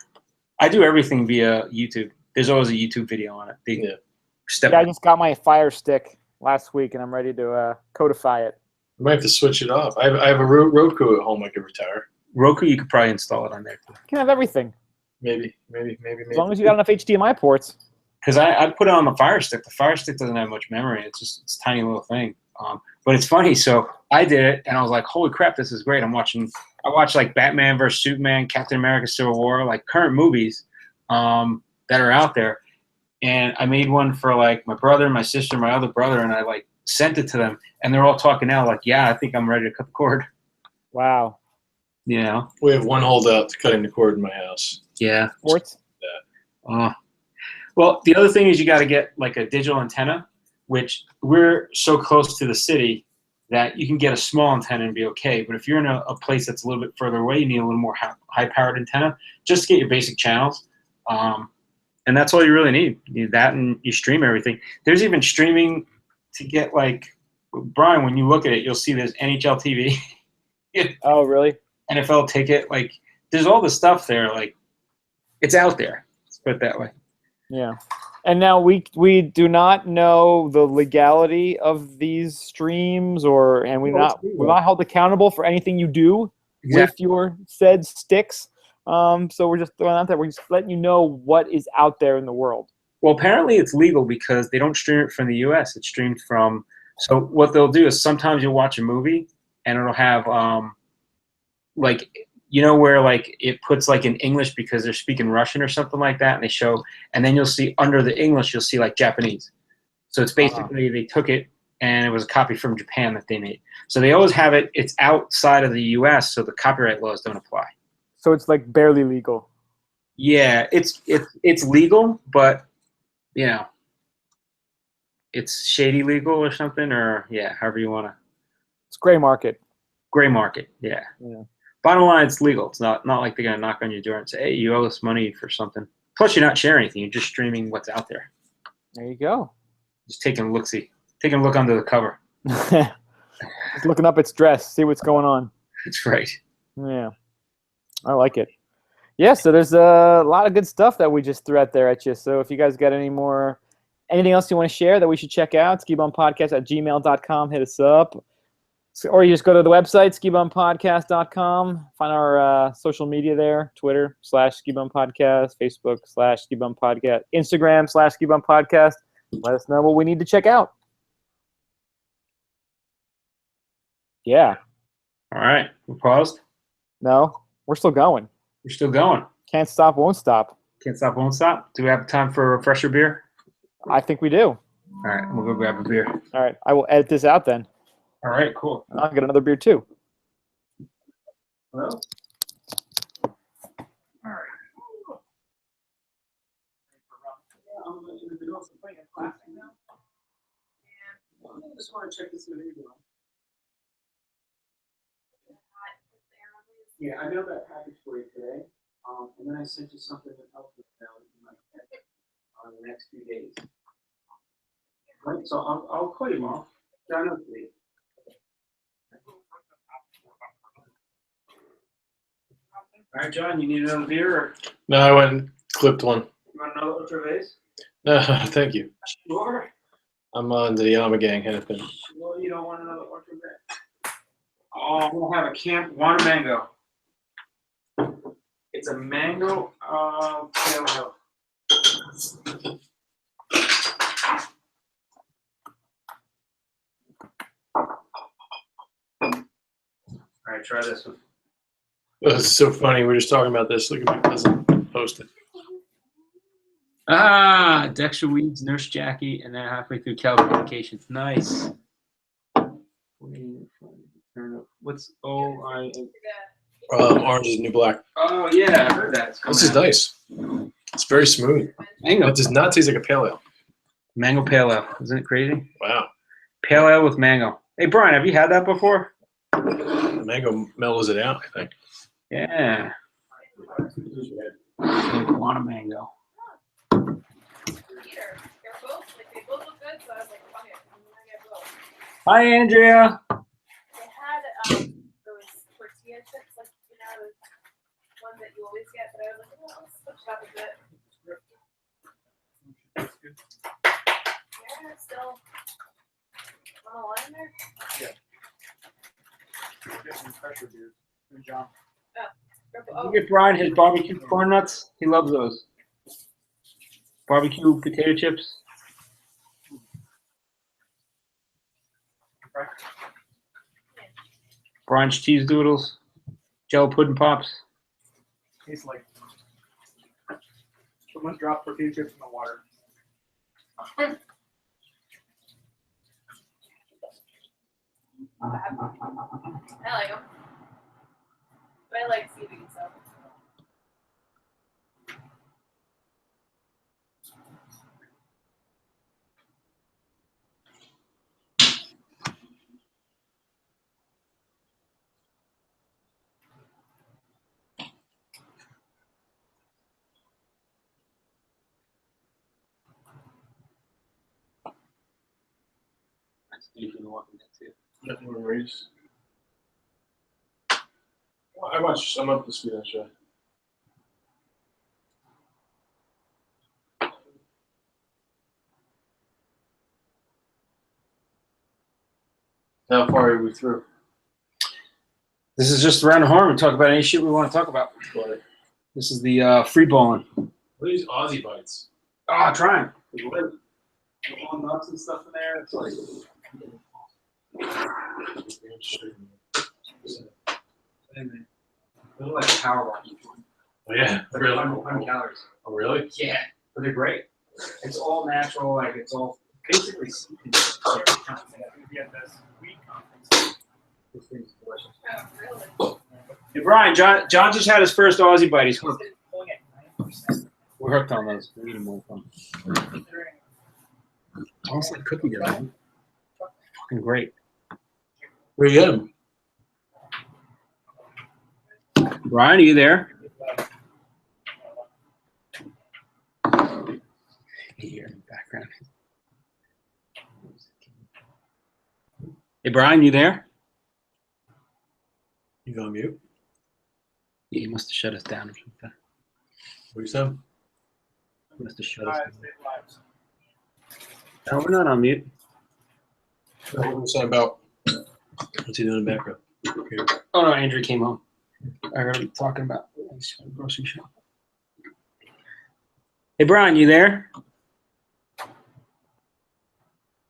I do everything via YouTube. There's always a YouTube video on it. I just got my Fire Stick last week, and I'm ready to codify it. I might have to switch it off. I have a Roku at home I could retire. Roku, you could probably install it on there. You can have everything. Maybe. As long as you got enough HDMI ports. Because I put it on the Fire Stick. The Fire Stick doesn't have much memory. It's a tiny little thing. But it's funny. So I did it, and I was like, holy crap, this is great. I watched like Batman vs. Superman, Captain America Civil War, like current movies that are out there. And I made one for like my brother, my sister, my other brother, and I like sent it to them. And they're all talking now like, yeah, I think I'm ready to cut the cord. Wow. We have one holdout to cutting the cord in my house. Yeah. Ports? Yeah. Well, the other thing is you got to get like a digital antenna, which we're so close to the city that you can get a small antenna and be okay. But if you're in a place that's a little bit further away, you need a little more high-powered antenna just to get your basic channels. And that's all you really need. You need that, and you stream everything. There's even streaming to get like, Brian, when you look at it, you'll see there's NHL TV. Oh, really? NFL ticket. Like, there's all the stuff there. Like, it's out there. Let's put it that way. Yeah. And now we do not know the legality of these streams, we're not held accountable for anything you do with your said sticks. So we're just throwing out there. We're just letting you know what is out there in the world. Well, apparently it's legal because they don't stream it from the U.S. It's streamed from. So what they'll do is sometimes you'll watch a movie and it'll have like, where like it puts like in English because they're speaking Russian or something like that, and they show, and then you'll see under the English you'll see like Japanese. So it's basically they took it and it was a copy from Japan that they made. So they always have it. It's outside of the U.S. so the copyright laws don't apply. So it's like barely legal. Yeah, it's legal, but it's shady legal or something, or however you want to. It's gray market. Gray market, yeah. Bottom line, it's legal. It's not like they're gonna knock on your door and say, "Hey, you owe us money for something." Plus, you're not sharing anything. You're just streaming what's out there. There you go. Just taking a look-see. Taking a look under the cover. Just looking up its dress, see what's going on. That's right. Yeah. I like it. Yeah, so there's a lot of good stuff that we just threw out there at you. So if you guys got anything else you want to share that we should check out, skibumpodcast@gmail.com. Hit us up. Or you just go to the website, skibumpodcast.com. Find our social media there, Twitter /skibumpodcast, Facebook /skibumpodcast, Instagram /skibumpodcast. Let us know what we need to check out. Yeah. All right. We're paused? No, we're still going. We're still going. Can't stop, won't stop. Can't stop, won't stop. Do we have time for a refresher beer? I think we do. All right. We'll go grab a beer. All right. I will edit this out then. All right. Cool. I'll get another beer too. Well. All right. I just want to check this video. Yeah, I mailed that package for you today, and then I sent you something else that you might get in the next few days. Right, so I'll call you tomorrow. John, no, please. All right, John, you need another beer? Or No, I went and clipped one. you want another Ultra Vase? No, thank you. Sure. I'm on the Yama Gang kind of thing. Well, you don't want another orchard there. Oh, I'm gonna have a camp one mango. It's a mango pale ale. All right, try this one. That's so funny. We're just talking about this. Look at my cousin posted. Ah, Dexter Weeds, Nurse Jackie, and then halfway through Californications. Nice. What's O-I? Orange is the new black. Oh, yeah, I heard that. This is nice. It's very smooth. Mango. It does not taste like a pale ale. Mango pale ale. Isn't it crazy? Wow. Pale ale with mango. Hey, Brian, have you had that before? The mango mellows it out, I think. Yeah. Iguana mango. Hi, Andrea. They had those tortilla chips, like, you know, the ones that you always get, but I was like, oh, let's switch it up a bit. Yeah, still on the line there? Get some pressure beers. Good job. Oh, You get Brian his barbecue corn nuts. He loves those. Barbecue potato chips. Brian's cheese doodles. Jello pudding pops. Tastes like someone dropped tortilla chips in the water. I like them. But I like seaweed, so. Well, I watched. I'm up to speed on show. How far are we through? This is just around the horn. We talk about any shit we want to talk about. This is the free balling. What are these Aussie bites? Oh, try 'em. All nuts and stuff in there. It's like They're like a power bar. Oh yeah, really? 100 calories. Oh really? Yeah, but they're great. It's all natural. Like it's all basically. we had this wheat conference. This thing's delicious. Oh, really? Hey, Brian, John just had his first Aussie bite. He's hooked. Pulling at 9%. We're hooked on those. We eat them more fun. Almost like cookie dough, man. Fucking great. Where you get them? Brian, are you there? Here in the background. Hey, Brian, you there? You go on mute. Yeah, he must have shut us down or something. What you said? He must have shut us down. No, we're not on mute. What were you saying about? What's he doing in the background? Okay. Oh no, Andrew came home. I heard him talking about grocery shop. Hey, Brian, you there?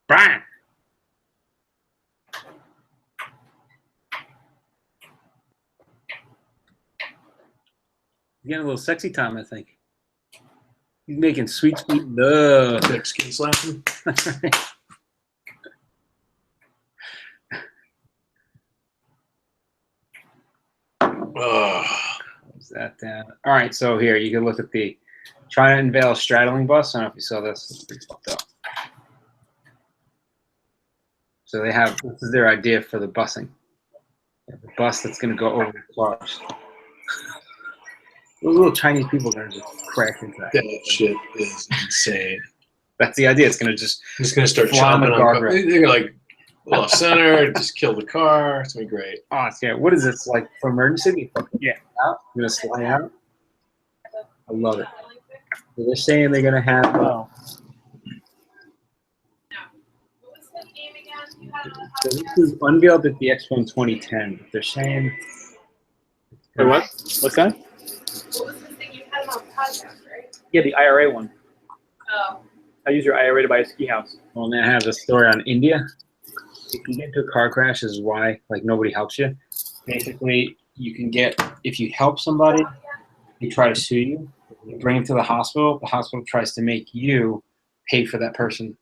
Brian. He's getting a little sexy time, I think. He's making sweet love. Thick skin slapping. That's right. Oh. Close that down. All right, so here you can look at the trying to unveil a straddling bus. I don't know if you saw this. It's pretty fucked up. So they have this is their idea for the busing. They have a bus that's going to go over the cars. Those little Chinese people are going to just crash into that. That shit is insane. That's the idea. It's going to just I'm just gonna start Fly on the chopping on cars. guardrail. They're gonna like off center, just kill the car. It's gonna be great. oh, it's, yeah. What is this like for emergency? Yeah, out. You're going to slide out. I love it. So they're saying they're going to have. What was the game again? So this was unveiled at the Expo in 2010. They're saying. Wait, what? What's that? What was the thing you had on the podcast, right? Yeah, the IRA one. Oh. I use your IRA to buy a ski house. Well, now I have a story on India. If you get into a car crash, this is why like nobody helps you. Basically, you can get if you help somebody, they try to sue you. You bring them to the hospital. The hospital tries to make you pay for that person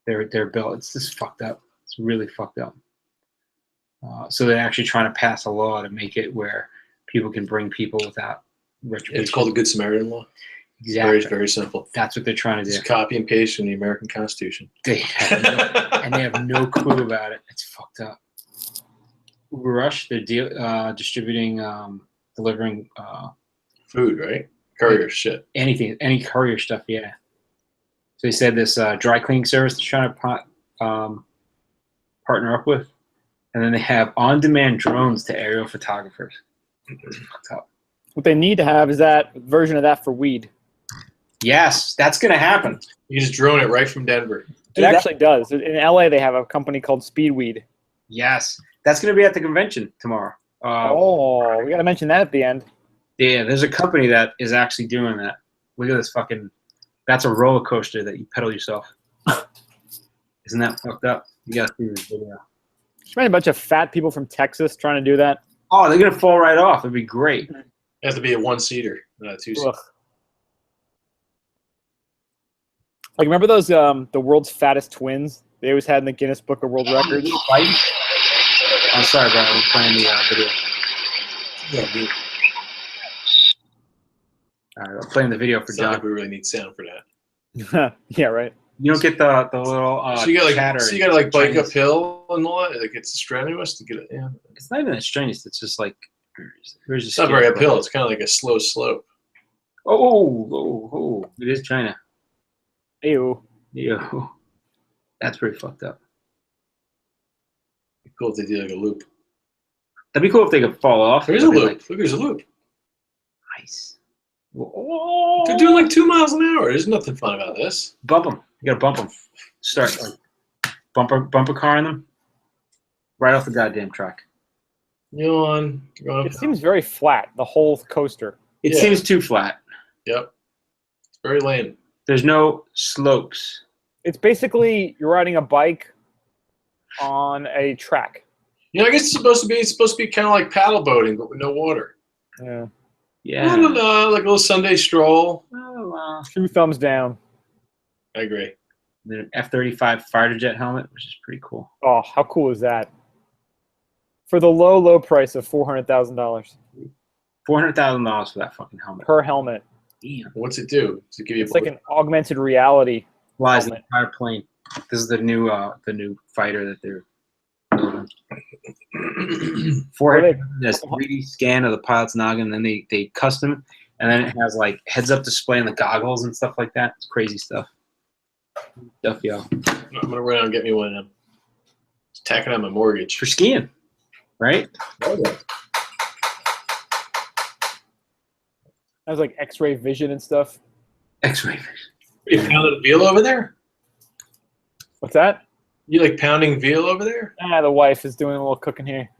their bill. It's just fucked up. It's really fucked up. So they're actually trying to pass a law to make it where people can bring people without retribution. It's called the Good Samaritan Law. Exactly. Very, very simple. That's what they're trying to do. Just copy and paste from the American Constitution. They have and they have no clue about it. It's fucked up. Uber Rush, they're distributing, delivering Food, right? Courier shit. anything, any courier stuff. Yeah. So they said this dry cleaning service they're trying to partner up with, and then they have on-demand drones to aerial photographers. It's fucked up. What they need to have is that version of that for weed. Yes, that's gonna happen. You just drone it right from Denver. It actually does. In LA, they have a company called Speedweed. Yes, that's gonna be at the convention tomorrow. Oh, we got to mention that at the end. Yeah, there's a company that is actually doing that. Look at this fucking. That's a roller coaster that you pedal yourself. Isn't that fucked up? You gotta see this video. Just imagine a bunch of fat people from Texas trying to do that. Oh, they're gonna fall right off. It'd be great. It has to be a one-seater, not a two-seater. Ugh. Like, remember those the world's fattest twins they always had in the Guinness Book of World Records? I'm sorry, bro. I'm playing the video. Yeah, All right, I'm playing the video for it's not John. like we really need sound for that. Yeah, right. You don't get the little So you got chatter. so you got to like bike Chinese. uphill and all that. Like it's strenuous to get it. Yeah, It's not even that strenuous. It's just like here's it's not very uphill. It's kind of like a slow slope. Oh, it is China. Ew. Ew. That's pretty fucked up. Cool if they do like a loop. That'd be cool if they could fall off. There's a That'd be loop. like, Look, there's a loop. nice. Oh, They're doing like 2 miles an hour. There's nothing fun about this. bump them. You gotta bump them. Start like bump a car in them. Right off the goddamn track. You're on. It seems very flat, the whole coaster. It Yeah. seems too flat. Yep. It's very lame. There's no slopes. It's basically you're riding a bike on a track. You know, I guess it's supposed to be kind of like paddle boating, but with no water. Yeah. Yeah. La, la, la, like a little Sunday stroll. Oh, 2 thumbs down. I agree. an F-35 fighter jet helmet, which is pretty cool. Oh, how cool is that? For the low price of $400,000 $400,000 for that fucking helmet. per helmet. Damn. What's it do? Does it give you? It's like an augmented reality. Flies the helmet. entire plane. This is the new fighter that they're building. Forehead has 3D scan of the pilot's noggin, and then they custom, and then it has like heads-up display and the goggles and stuff like that. It's crazy stuff. Stuff, yo. I'm gonna run out and get me one of them. Just tack it on my mortgage. For skiing, right? Has like X-ray vision and stuff. X-ray. You pounding veal over there? What's that? You like pounding veal over there? The wife is doing a little cooking here.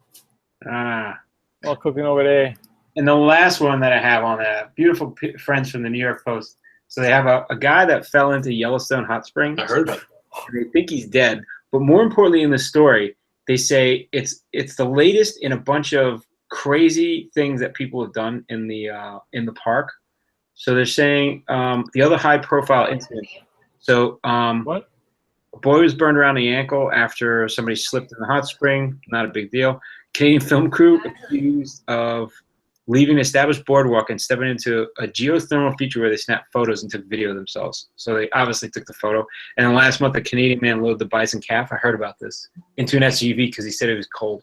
Ah. A little cooking over there. And the last one that I have on that, beautiful friends from the New York Post. So they have a guy that fell into Yellowstone hot springs. I heard about it. And they think he's dead. But more importantly in the story, they say it's the latest in a bunch of crazy things that people have done in the park. So they're saying the other high-profile incident. So What? a boy was burned around the ankle after somebody slipped in the hot spring. Not a big deal. Canadian film crew accused of leaving an established boardwalk and stepping into a geothermal feature where they snapped photos and took video of themselves. So they obviously took the photo. And then last month, a Canadian man loaded the bison calf. I heard about this into an SUV because he said it was cold,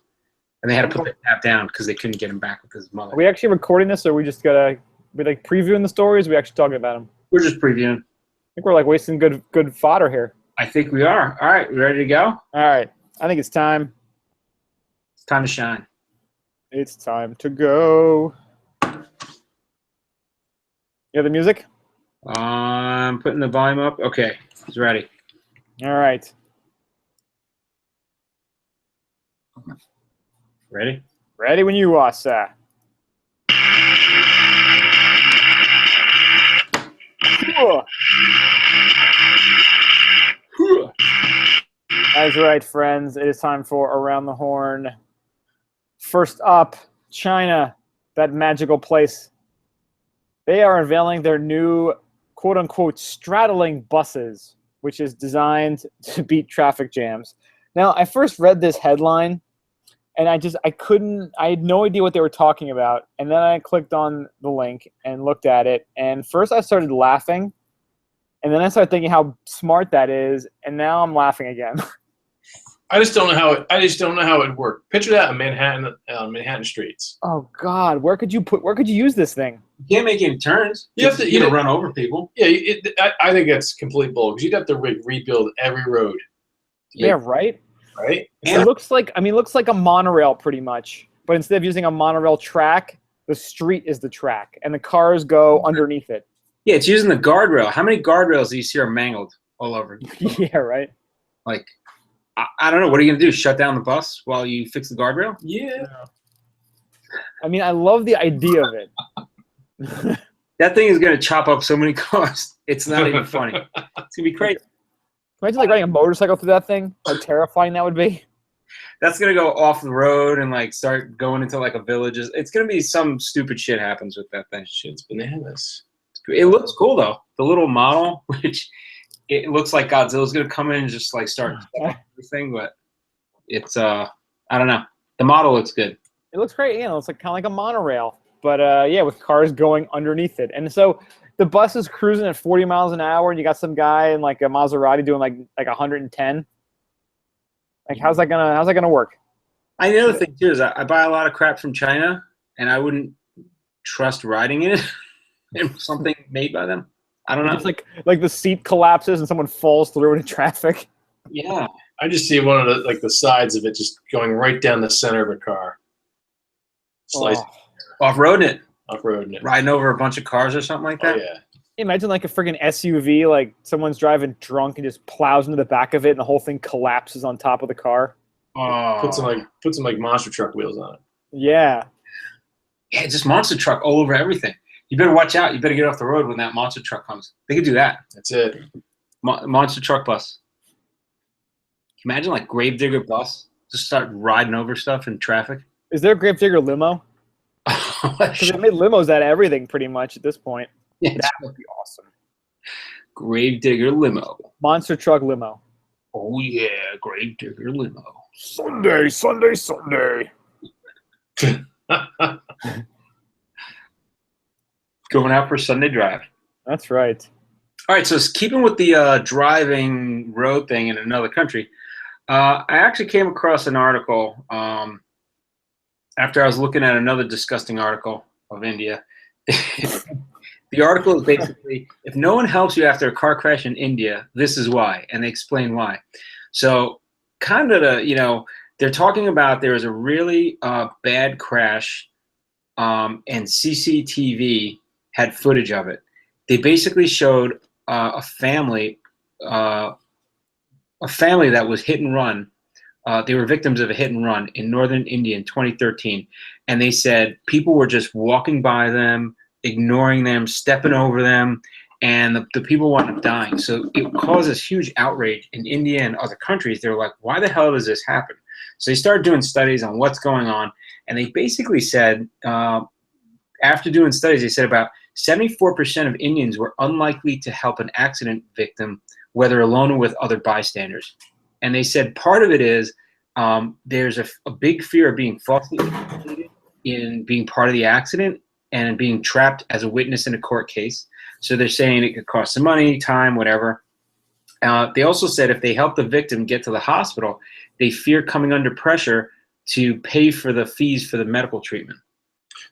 and they had to put the calf down because they couldn't get him back with his mother. Are we actually recording this, or we just gotta be like previewing the stories? Or we actually talking about them? We're just previewing. I think we're like wasting good fodder here. I think we are. All right, we ready to go? All right, I think it's time. It's time to shine. It's time to go. You have the music? I'm putting the volume up. Okay, he's ready. All right. Ready? Ready when you are, sir. Cool. That's right, friends. It is time for Around the Horn. First up, China, that magical place. They are unveiling their new, quote-unquote, straddling buses, which is designed to beat traffic jams. Now, I first read this headline, and I had no idea what they were talking about. And then I clicked on the link and looked at it. And first I started laughing. And then I started thinking how smart that is. And now I'm laughing again. I just don't know how it would work. Picture that in Manhattan streets. Oh God, where could you use this thing? You can't make any turns. You have to run over people. Yeah, I think that's complete bull because you'd have to rebuild every road. Yeah, right. Right. It looks like a monorail pretty much, but instead of using a monorail track, the street is the track, and the cars go underneath it. Yeah, it's using the guardrail. How many guardrails do you see are mangled all over? Yeah, right. Like, I don't know. What are you gonna do? Shut down the bus while you fix the guardrail? Yeah. I mean, I love the idea of it. That thing is gonna chop up so many cars. It's not even funny. It's gonna be crazy. Imagine like riding a motorcycle through that thing. How terrifying that would be. That's gonna go off the road and like start going into like a village. It's gonna be some stupid shit happens with that thing. Shit's bananas. It looks cool though. The little model, which it looks like Godzilla's gonna come in and just like start everything, but it's I don't know. The model looks good. It looks great. You know, it's like kind of like a monorail, but yeah, with cars going underneath it. And so the bus is cruising at 40 miles an hour, and you got some guy in like a Maserati doing like 110. Like, how's that gonna work? The other thing too is I buy a lot of crap from China, and I wouldn't trust riding in it. Something made by them. I don't know. It's like the seat collapses and someone falls through into traffic. Yeah. I just see one of the sides of it just going right down the center of a car. Slicing Off-roading it. Off-roading it. Riding over a bunch of cars or something like that. Oh, yeah. Imagine like a friggin' SUV, like someone's driving drunk and just plows into the back of it, and the whole thing collapses on top of the car. Put some monster truck wheels on it. Yeah. Yeah, just monster truck all over everything. You better watch out. You better get off the road when that monster truck comes. They could do that. That's it. Monster truck bus. Can you imagine like Gravedigger bus? Just start riding over stuff in traffic. Is there a Gravedigger limo? Because they made limos out of everything pretty much at this point. Yeah, that would be awesome. Gravedigger limo. Monster truck limo. Oh yeah, Gravedigger limo. Sunday. Going out for Sunday drive. That's right. All right, so keeping with the driving road thing in another country, I actually came across an article after I was looking at another disgusting article of India. The article is basically, if no one helps you after a car crash in India, this is why, and they explain why. So kind of they're talking about there was a really bad crash and CCTV had footage of it. They basically showed a family that was hit and run. They were victims of a hit and run in northern India in 2013. And they said people were just walking by them, ignoring them, stepping over them, and the people wound up dying. So it caused this huge outrage in India and other countries. They were like, why the hell does this happen? So they started doing studies on what's going on. And they basically said, after doing studies, they said about 74% of Indians were unlikely to help an accident victim, whether alone or with other bystanders. And they said part of it is there's a big fear of being falsely implicated in being part of the accident and being trapped as a witness in a court case. So they're saying it could cost some money, time, whatever. They also said if they help the victim get to the hospital, they fear coming under pressure to pay for the fees for the medical treatment.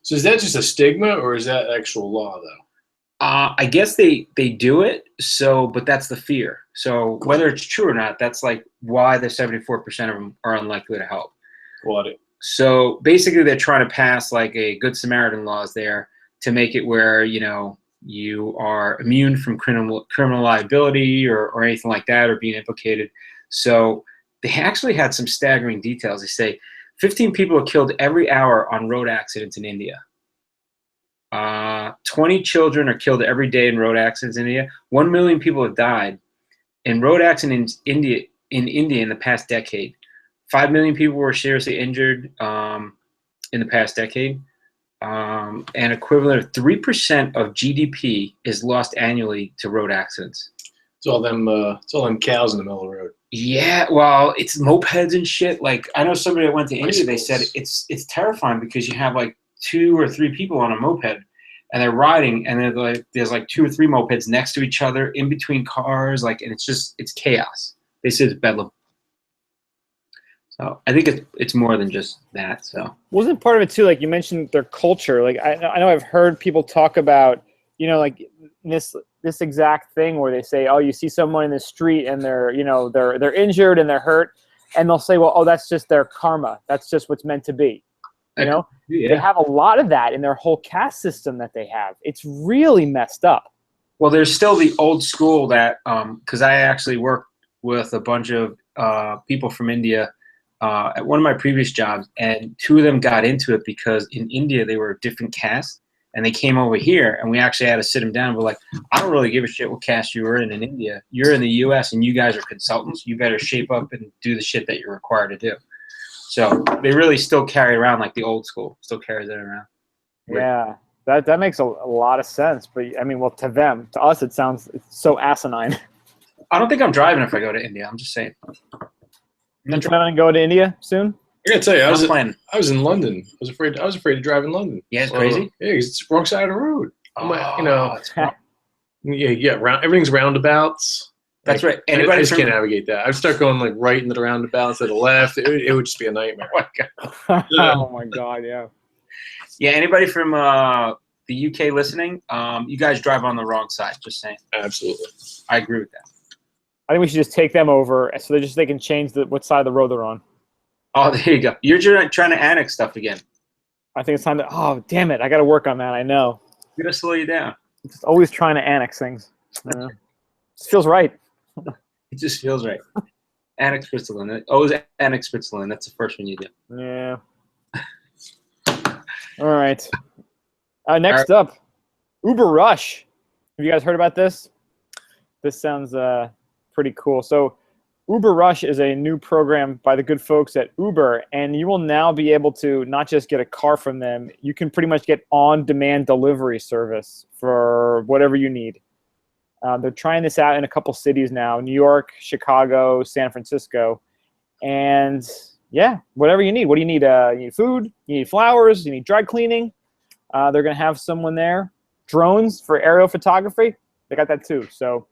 So is that just a stigma, or is that actual law, though? I guess they do it, but that's the fear. So whether it's true or not, that's like why the 74% of them are unlikely to help. Got it. So basically they're trying to pass like a Good Samaritan laws there to make it where, you are immune from criminal liability or anything like that or being implicated. So they actually had some staggering details. They say 15 people are killed every hour on road accidents in India. 20 children are killed every day in road accidents in India. 1 million people have died in road accidents in India in the past decade. 5 million people were seriously injured in the past decade. An equivalent of 3% of GDP is lost annually to road accidents. It's all them cows in the middle of the road. Yeah, well, it's mopeds and shit. Like, I know somebody that went to India, they said it's terrifying because you have like 2 or 3 people on a moped and they're riding, and they're like, there's like 2 or 3 mopeds next to each other in between cars, like, and it's chaos. They said it's bedlam. So I think it's more than just that. So wasn't part of it too, like you mentioned their culture. Like I know I've heard people talk about, you know, like this exact thing where they say, oh, you see someone in the street and they're, you know, they're injured and they're hurt, and they'll say, well, oh, that's just their karma. That's just what's meant to be. You know, yeah. They have a lot of that in their whole caste system that they have. It's really messed up. Well, there's still the old school that, because I actually worked with a bunch of people from India at one of my previous jobs, and 2 of them got into it because in India they were a different caste, and they came over here, and we actually had to sit them down. We're like, I don't really give a shit what caste you were in India. You're in the U.S. and you guys are consultants. You better shape up and do the shit that you're required to do. So they really still carry around like the old school, still carries it around. Yeah, that makes a lot of sense. But I mean, well, to them, to us, it's so asinine. I don't think I'm driving if I go to India. I'm just saying. You planning to go to India soon? I gotta tell you, I was in London. I was afraid to drive in London. Yeah, it's crazy. Yeah, it's the wrong side of the road. You know, it's everything's roundabouts. That's right. I just can't navigate that. I'd start going like right into the roundabouts to the left. It would just be a nightmare. Oh my god, yeah. Yeah, anybody from the UK listening, you guys drive on the wrong side. Just saying. Absolutely. I agree with that. I think we should just take them over so they can change what side of the road they're on. Oh, there you go. You're trying to annex stuff again. I think it's time to. Oh, damn it! I got to work on that. I know. I'm gonna slow you down. I'm just always trying to annex things. It feels right. It just feels right. Annex Switzerland. Always annex Switzerland. That's the first one you do. Yeah. All right. Next up, Uber Rush. Have you guys heard about this? This sounds pretty cool. So Uber Rush is a new program by the good folks at Uber, and you will now be able to not just get a car from them, you can pretty much get on-demand delivery service for whatever you need. They're trying this out in a couple cities now, New York, Chicago, San Francisco, and yeah, whatever you need. What do you need? You need food, you need flowers, you need dry cleaning. They're going to have someone there. Drones for aerial photography, they got that too. So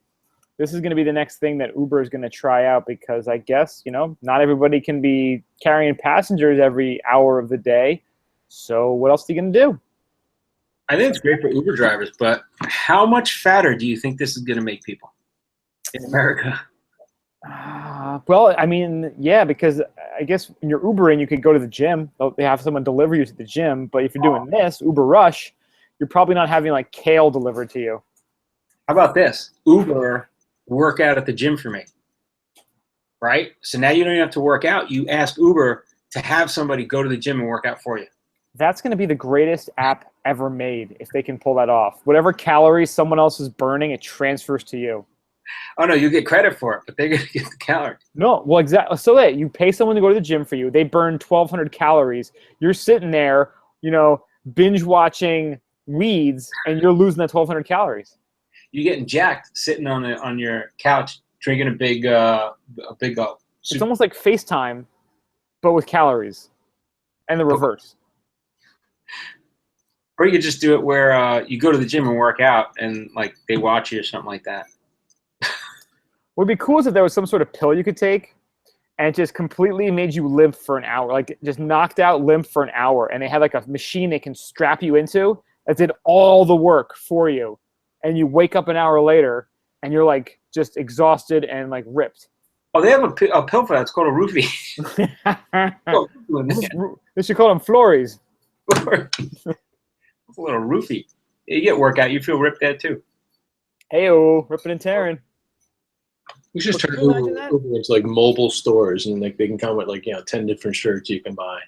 this is going to be the next thing that Uber is going to try out, because I guess, you know, not everybody can be carrying passengers every hour of the day. So what else are you going to do? I think it's great for Uber drivers, but how much fatter do you think this is going to make people in America? Well, I mean, yeah, because I guess when you're Ubering, you could go to the gym. They have someone deliver you to the gym. But if you're doing this, Uber Rush, you're probably not having like kale delivered to you. How about this? Uber work out at the gym for me, right? So now you don't even have to work out. You ask Uber to have somebody go to the gym and work out for you. That's going to be the greatest app ever made if they can pull that off. Whatever calories someone else is burning, it transfers to you. Oh, no, you get credit for it, but they're going to get the calories. No, well, exactly. So that you pay someone to go to the gym for you. They burn 1,200 calories. You're sitting there, you know, binge watching Weeds, and you're losing that 1,200 calories. You're getting jacked sitting on your couch drinking a big gulp. It's almost like FaceTime, but with calories, and the reverse. Or you could just do it where you go to the gym and work out, and like they watch you or something like that. What would be cool is if there was some sort of pill you could take, and it just completely made you limp for an hour, like just knocked out limp for an hour, and they had like a machine they can strap you into that did all the work for you, and you wake up an hour later and you're like just exhausted and like ripped. Oh, they have a pill for that. It's called a roofie. They should call them Flories. It's a little roofie. You get workout, you feel ripped out too. Hey-oh, ripping and tearing. We should just turn Can you imagine that? Uber into like mobile stores, and like they can come with like 10 different shirts you can buy.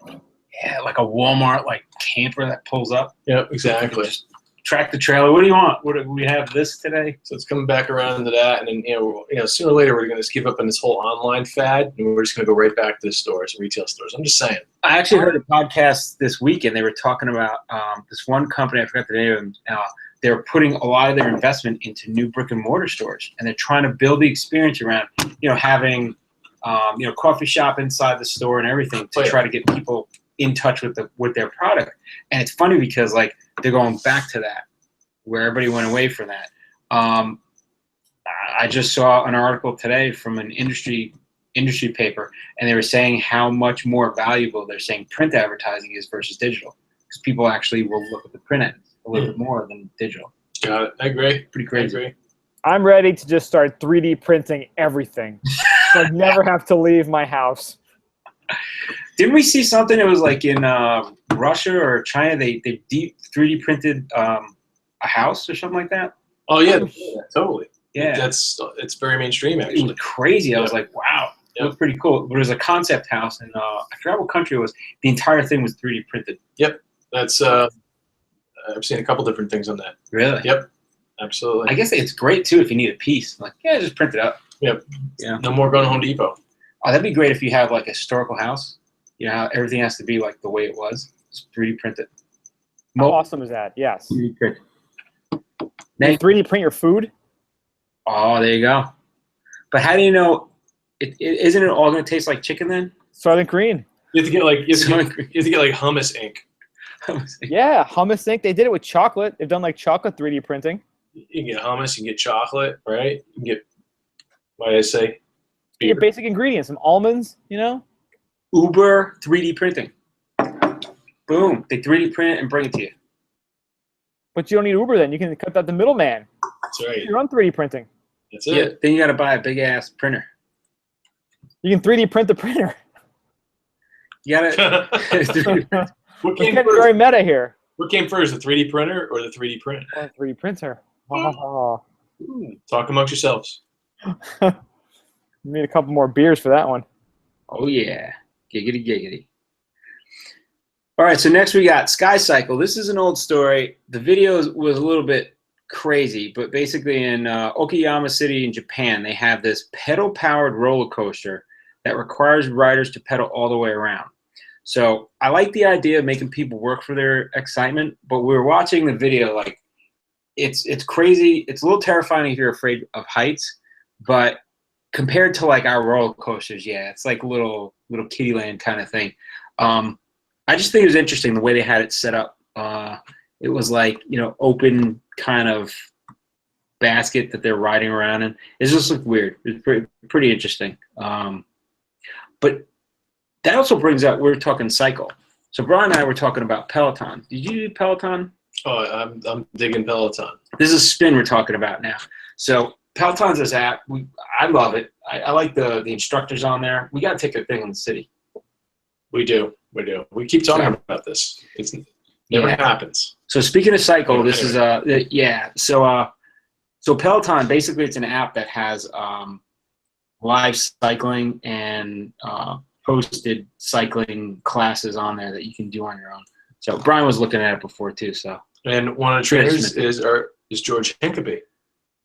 Yeah, like a Walmart like camper that pulls up. Yeah, exactly. Just track the trailer. What do you want? What do we have this today? So it's coming back around to that, and then sooner or later we're going to just give up on this whole online fad, and we're just going to go right back to the stores, retail stores. I'm just saying. I actually heard a podcast this week, and they were talking about this one company. I forgot the name of them. They're putting a lot of their investment into new brick and mortar stores, and they're trying to build the experience around having coffee shop inside the store and everything to try to get people in touch with their product. And it's funny because like they're going back to that where everybody went away from that. I just saw an article today from an industry paper, and they were saying how much more valuable they're saying print advertising is versus digital, because people actually will look at the print ads a little bit more than digital. Got it. I agree. Pretty crazy. I agree. I'm ready to just start 3D printing everything. So I never have to leave my house. Didn't we see something that was like in Russia or China? They deep 3D printed a house or something like that. Oh yeah, totally. Yeah, it's very mainstream it actually. was crazy. I was like, wow, it looked pretty cool. But it was a concept house, and I forgot what country it was. The entire thing was 3D printed. Yep, that's. I've seen a couple different things on that. Really? Yep, absolutely. I guess it's great too if you need a piece. Like, yeah, just print it up. Yep. Yeah. No more going to Home Depot. Oh, that'd be great if you have like a historical house. How everything has to be like the way it was. Just 3D print it. How awesome is that? Yes. 3D print. You 3D print your food? Oh, there you go. But how do you know? Isn't it all going to taste like chicken then? Soylent Green. You have to get like hummus ink. Yeah, hummus ink. They did it with chocolate. They've done like chocolate 3D printing. You can get hummus. You can get chocolate, right? You can get. What did I say? Your basic ingredients, some almonds. Uber 3D printing. Boom. They 3D print it and bring it to you. But you don't need Uber then. You can cut out the middleman. That's right. Your own 3D printing. That's it. Yeah, then you got to buy a big ass printer. You can 3D print the printer. You got to. What We're came getting first? very meta here. What came first, the 3D printer or the 3D print? 3D printer. Oh. Talk amongst yourselves. Need a couple more beers for that one. Oh yeah, giggity giggity. All right, so next we got Sky Cycle. This is an old story. The video was a little bit crazy, but basically in Okayama City in Japan, they have this pedal-powered roller coaster that requires riders to pedal all the way around. So I like the idea of making people work for their excitement, but we were watching the video, like it's crazy. It's a little terrifying if you're afraid of heights, but compared to like our roller coasters, yeah, it's like a little kiddie land kind of thing. I just think it was interesting the way they had it set up. It was like, open kind of basket that they're riding around in. It just looked weird. It was pretty interesting. But that also brings up, we're talking cycle. So Brian and I were talking about Peloton. Did you do Peloton? Oh, I'm digging Peloton. This is spin we're talking about now. So Peloton's this app. I love it. I like the instructors on there. We got to take a thing in the city. We do. We keep talking about this. It never happens. So speaking of cycle, this is So Peloton, basically it's an app that has live cycling and posted cycling classes on there that you can do on your own. So Brian was looking at it before too. So and one of the trainers is George Hincapie.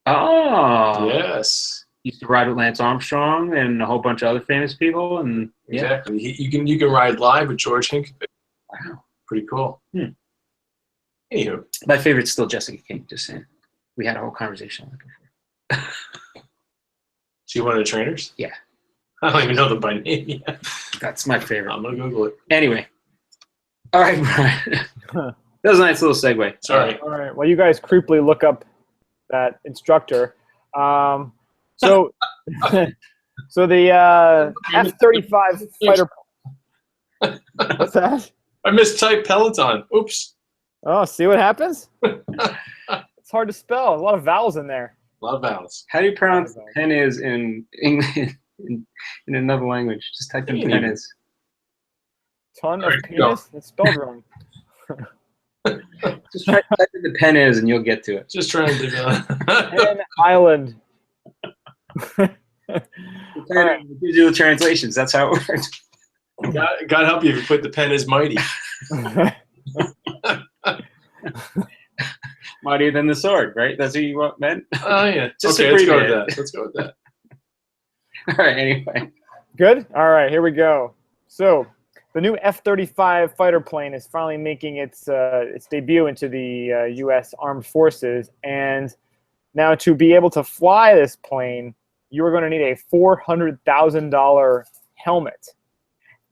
Oh yes. Used to ride with Lance Armstrong and a whole bunch of other famous people, and exactly. You can ride live with George Hincapie. Wow, pretty cool. Anywho, my favorite's still Jessica King. Just saying, we had a whole conversation on it before. She one of the trainers? Yeah. I don't even know them by name yet. That's my favorite. I'm gonna Google it. Anyway, all right, Brian. That was a nice little segue. Sorry. All right. Well, you guys creepily look up that instructor. So the F-35 fighter. What's that? I mistyped Peloton. Oops. Oh, see what happens? It's hard to spell. A lot of vowels in there. A lot of vowels. How do you pronounce penis in English in another language? Just type in penis. Ton of penis? It's spelled wrong. Just type in the penis and you'll get to it. Just trying to Pen Island. right. Digital translations. That's how it works. God help you if you put the pen as mighty. Mightier than the sword, right? That's what you meant? Oh, yeah. Just Okay, let's go with abbreviate that. Let's go with that. All right, anyway. Good? All right, here we go. So the new F-35 fighter plane is finally making its debut into the U.S. Armed Forces. And now to be able to fly this plane, you're going to need a $400,000 helmet.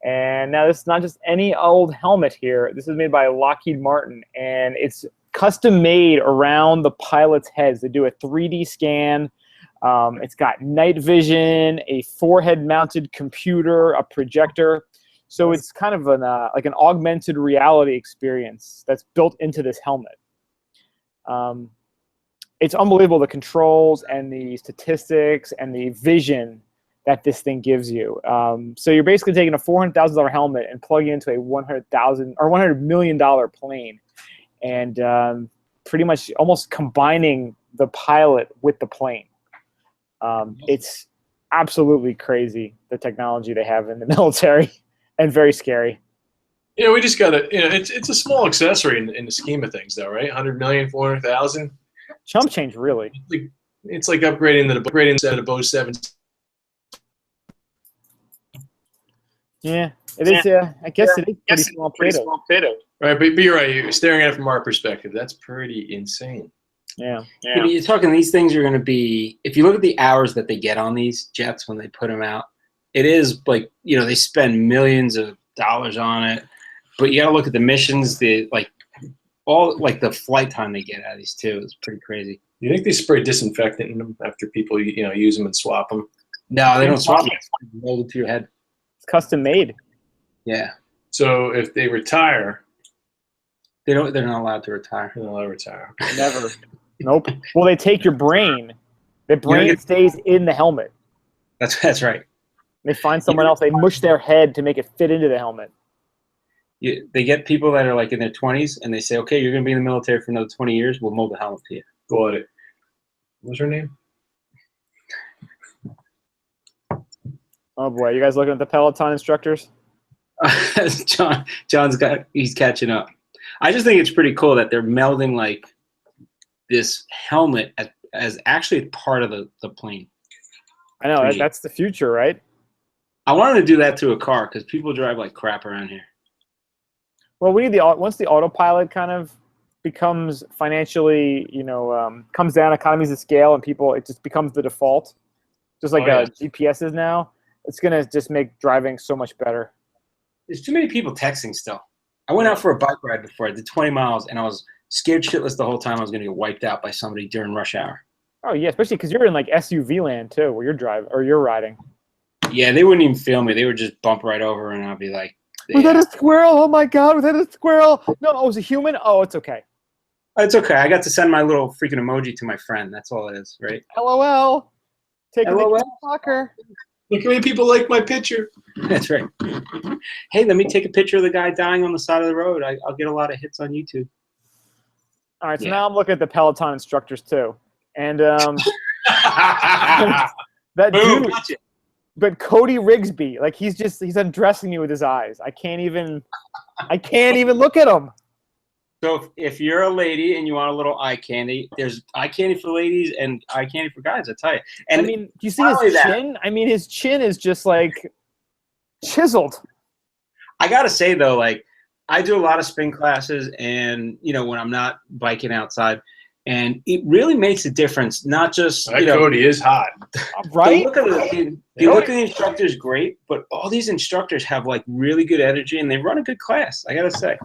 And now this is not just any old helmet here. This is made by Lockheed Martin, and it's custom made around the pilot's heads. They do a 3D scan. It's got night vision, a forehead-mounted computer, a projector. So it's kind of like an augmented reality experience that's built into this helmet. It's unbelievable, the controls and the statistics and the vision that this thing gives you. So you're basically taking a $400,000 helmet and plugging it into a $100 million plane, and pretty much almost combining the pilot with the plane. It's absolutely crazy, the technology they have in the military, and very scary. You know, we just gotta. You know, it's a small accessory in the scheme of things, though, right? 100 million, 400,000. Chump change, really. It's like upgrading instead of Bose 7. Yeah, it is. I guess it is pretty small potato. Right, but you're right. You're staring at it from our perspective. That's pretty insane. Yeah. You're talking, these things are going to be, if you look at the hours that they get on these jets when they put them out, it is like, you know, they spend millions of dollars on it, but you got to look at the missions, the the flight time they get out of these too is pretty crazy. You think they spray disinfectant in them after people, use them and swap them? No, they don't swap them. It's molded to your head. It's custom made. Yeah. So if they retire, they're not allowed to retire. They're not allowed to retire. Never. Nope. Well, they take your brain. The brain stays in the helmet. That's right. They find someone else. They mush their head to make it fit into the helmet. They get people that are like in their 20s, and they say, okay, you're going to be in the military for another 20 years. We'll mold the helmet to you. Go at it. What's her name? Oh, boy. You guys looking at the Peloton instructors? He's catching up. I just think it's pretty cool that they're melding like this helmet as actually part of the plane. I know, that's the future, right? I wanted to do that to a car because people drive like crap around here. Well, we need once the autopilot kind of becomes financially, comes down, economies of scale, and it just becomes the default, just like GPS is now. It's gonna just make driving so much better. There's too many people texting still. I went out for a bike ride before. I did 20 miles, and I was scared shitless the whole time I was gonna get wiped out by somebody during rush hour. Oh yeah, especially because you're in like SUV land too, where you're driving or you're riding. Yeah, they wouldn't even feel me. They would just bump right over, and I'd be like, Was that a squirrel? Oh my God, was that a squirrel? No, it was a human? Oh, it's okay. It's okay. I got to send my little freaking emoji to my friend. That's all it is, right? LOL. Taking LOL. the soccer. Look how many people like my picture. That's right. Hey, let me take a picture of the guy dying on the side of the road. I'll get a lot of hits on YouTube. All right, so now I'm looking at the Peloton instructors too. And that Boom, dude, gotcha. but Cody Rigsby, like he's undressing me with his eyes. I can't even look at him. So if you're a lady and you want a little eye candy, there's eye candy for ladies and eye candy for guys, I tell you. And I mean, do you see his chin? I mean, his chin is just like chiseled. I gotta say though, like I do a lot of spin classes, and when I'm not biking outside, and it really makes a difference. Not just Cody is hot, right? The look of the instructor is great, but all these instructors have like really good energy, and they run a good class. I gotta say.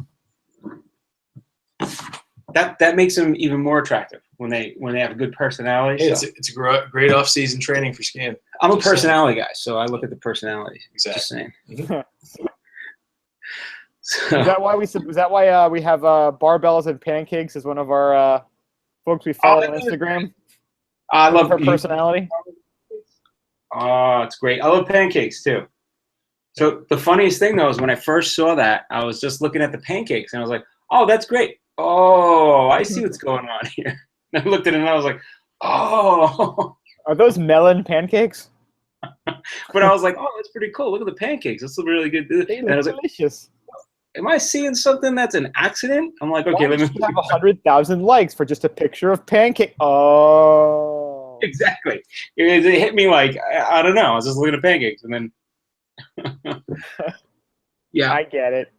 That makes them even more attractive when they have a good personality. Yeah, it's a great off-season training for skiing. I'm a personality guy, so I look at the personality. Exactly. Just saying. Is that why we have barbells and pancakes as one of our folks we follow on Instagram? I love her personality. Oh, it's great. I love pancakes too. So the funniest thing though is when I first saw that, I was just looking at the pancakes and I was like, "Oh, that's great. Oh, I see what's going on here." And I looked at it and I was like, "Oh." Are those melon pancakes? But I was like, oh, that's pretty cool. Look at the pancakes. That's really good. They And I look was like, delicious. am I seeing something that's an accident? I'm like, okay, Why let me would you have 100,000 likes for just a picture of pancake? Oh, exactly. It hit me like I don't know. I was just looking at pancakes, and then yeah. I get it.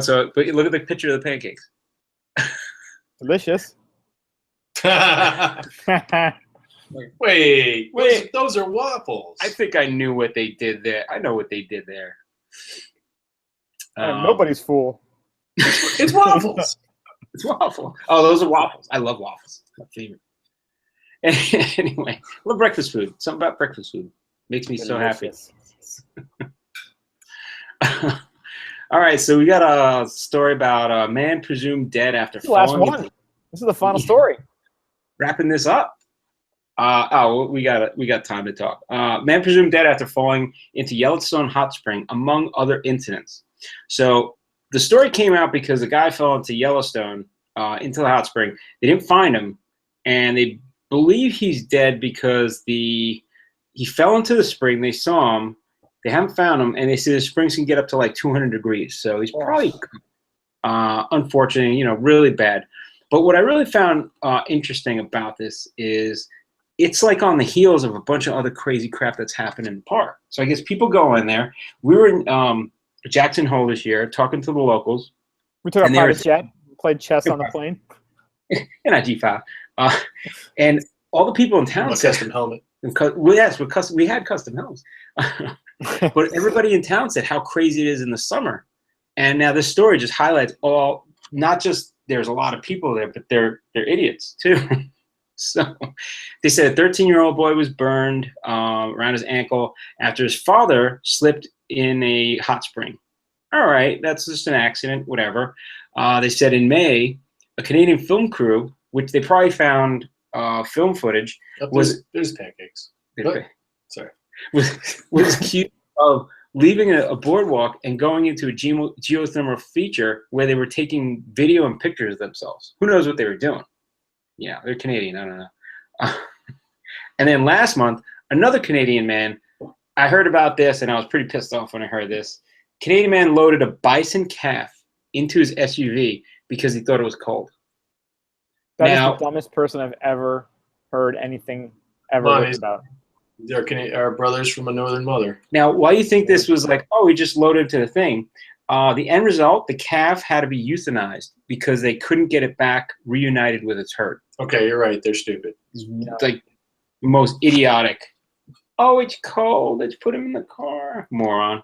So, but look at the picture of the pancakes. Delicious. Wait, those are waffles. I think I knew what they did there. I know what they did there. Nobody's fool. It's waffles. It's waffle. Oh, those are waffles. I love waffles. My favorite. Anyway, I love breakfast food. Something about breakfast food makes me so happy. All right, so we got a story about a man presumed dead after Last falling. one. This is the final story. Wrapping this up. We got time to talk. Man presumed dead after falling into Yellowstone hot spring, among other incidents. So the story came out because a guy fell into Yellowstone, into the hot spring. They didn't find him, and they believe he's dead because he fell into the spring. They saw him. They haven't found him, and they say the springs can get up to like 200 degrees. So he's probably unfortunate, really bad. But what I really found interesting about this is it's like on the heels of a bunch of other crazy crap that's happened in the park. So I guess people go in there. We were in Jackson Hole this year talking to the locals. We took a private jet, played chess on the plane. In a G5. And all the people in town said, custom helmet. Yes, we had custom helmets. But everybody in town said how crazy it is in the summer. And now this story just highlights not just there's a lot of people there, but they're idiots too. So they said a 13-year-old boy was burned around his ankle after his father slipped in a hot spring. All right, that's just an accident, whatever. They said in May, a Canadian film crew, which they probably found film footage, there's pancakes. Sorry. Was accused of leaving a boardwalk and going into a geothermal feature where they were taking video and pictures of themselves. Who knows what they were doing? Yeah, they're Canadian. I don't know. And then last month, another Canadian man, I heard about this and I was pretty pissed off when I heard this. Canadian man loaded a bison calf into his SUV because he thought it was cold. That is the dumbest person I've ever heard anything ever written about. They're brothers from a northern mother. Now, why do you think this was like, oh, we just loaded to the thing? The end result, the calf had to be euthanized because they couldn't get it back reunited with its herd. Okay, you're right. They're stupid. It's like the most idiotic. Oh, it's cold. Let's put him in the car. Moron.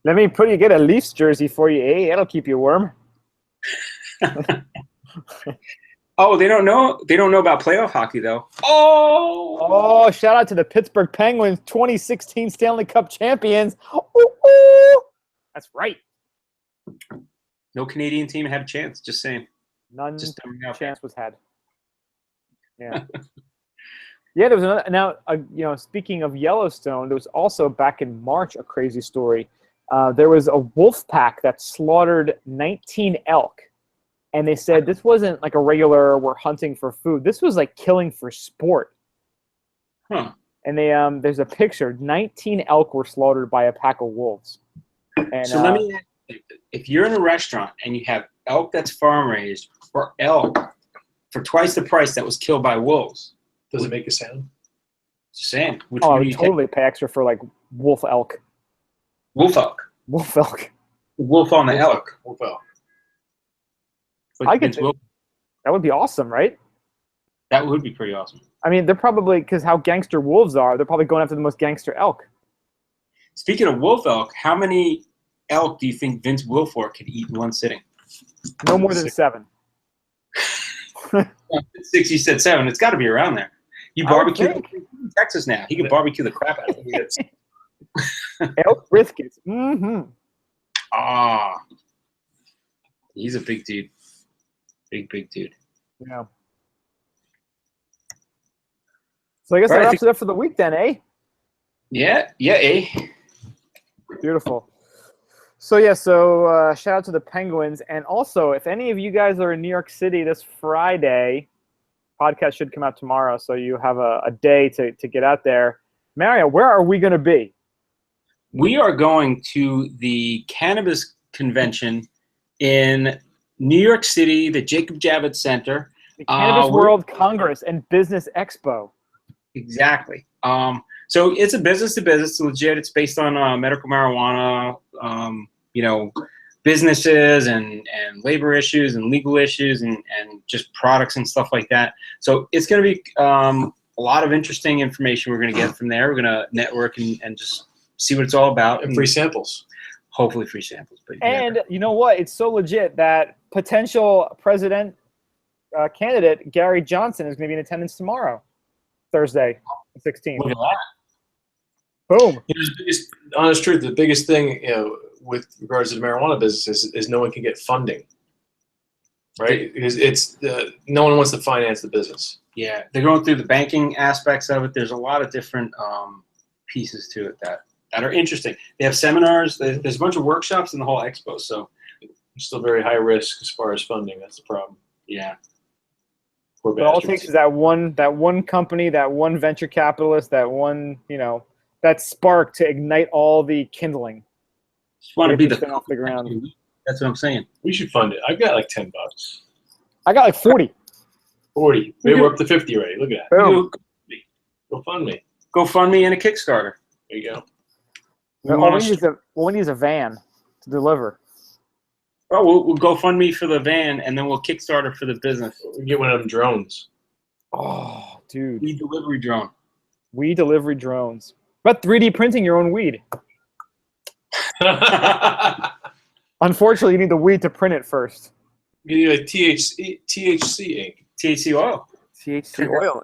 Let me get a Leafs jersey for you, eh? That'll keep you warm. Oh, they don't know. They don't know about playoff hockey, though. Oh! Shout out to the Pittsburgh Penguins, 2016 Stanley Cup champions. Ooh. That's right. No Canadian team had a chance. Just saying. None just chance was had. Yeah. Yeah, there was another. Now, speaking of Yellowstone, there was also back in March a crazy story. There was a wolf pack that slaughtered 19 elk. And they said this wasn't like a regular we're hunting for food. This was like killing for sport. Huh. And there's a picture. 19 elk were slaughtered by a pack of wolves. And, so let me ask you, if you're in a restaurant and you have elk that's farm raised or elk for twice the price that was killed by wolves. Does it make a sound? Just saying. I would totally pay extra for like wolf elk. Wolf elk. Wolf elk. Wolf on the elk. Wolf elk. I could. That would be awesome, right? That would be pretty awesome. I mean, they're probably, because how gangster wolves are, they're probably going after the most gangster elk. Speaking of wolf elk, how many elk do you think Vince Wilfork could eat in one sitting? No more than 7. 6, you said 7. It's got to be around there. You barbecue in Texas now. He can barbecue the crap out of it. Elk briskets. Mm-hmm. Ah. He's a big dude. Big dude. Yeah. So I guess that wraps it up for the week then, eh? Yeah, eh? Beautiful. So shout out to the Penguins. And also, if any of you guys are in New York City this Friday, podcast should come out tomorrow, so you have a day to get out there. Mario, where are we going to be? We are going to the cannabis convention in New York City, the Jacob Javits Center. The Cannabis we're- World Congress and Business Expo. Exactly. So it's a business to business. It's legit. It's based on medical marijuana, businesses and labor issues and legal issues and just products and stuff like that. So it's going to be a lot of interesting information we're going to get from there. We're going to network and just see what it's all about. And free samples. Hopefully free samples. But And you know what? It's so legit that potential president candidate Gary Johnson is going to be in attendance tomorrow, Thursday, the 16th. Look at that. Boom. The biggest, honest truth, the biggest thing, with regards to the marijuana business is no one can get funding, right? Because no one wants to finance the business. Yeah, they're going through the banking aspects of it. There's a lot of different pieces to it that are interesting. They have seminars. There's a bunch of workshops in the whole expo. So It's still very high risk as far as funding. That's the problem. yeah, Poor What it all bastards. takes is that one company, that one venture capitalist, that one, that spark to ignite all the kindling. just want to be the Thing off the ground. That's what I'm saying. We should fund it. I've got like $10. I got like 40. 40. Maybe we're up to 50 already. Look at that. Boom. Go fund me. GoFundMe and a Kickstarter. There you go. All we need is a van to deliver. Oh, we'll GoFundMe for the van and then we'll Kickstarter for the business. We can get one of them drones. Oh, dude. Weed delivery drone. Weed delivery drones. But 3D printing your own weed. Unfortunately, you need the weed to print it first. You need like THC ink. THC oil. THC oil.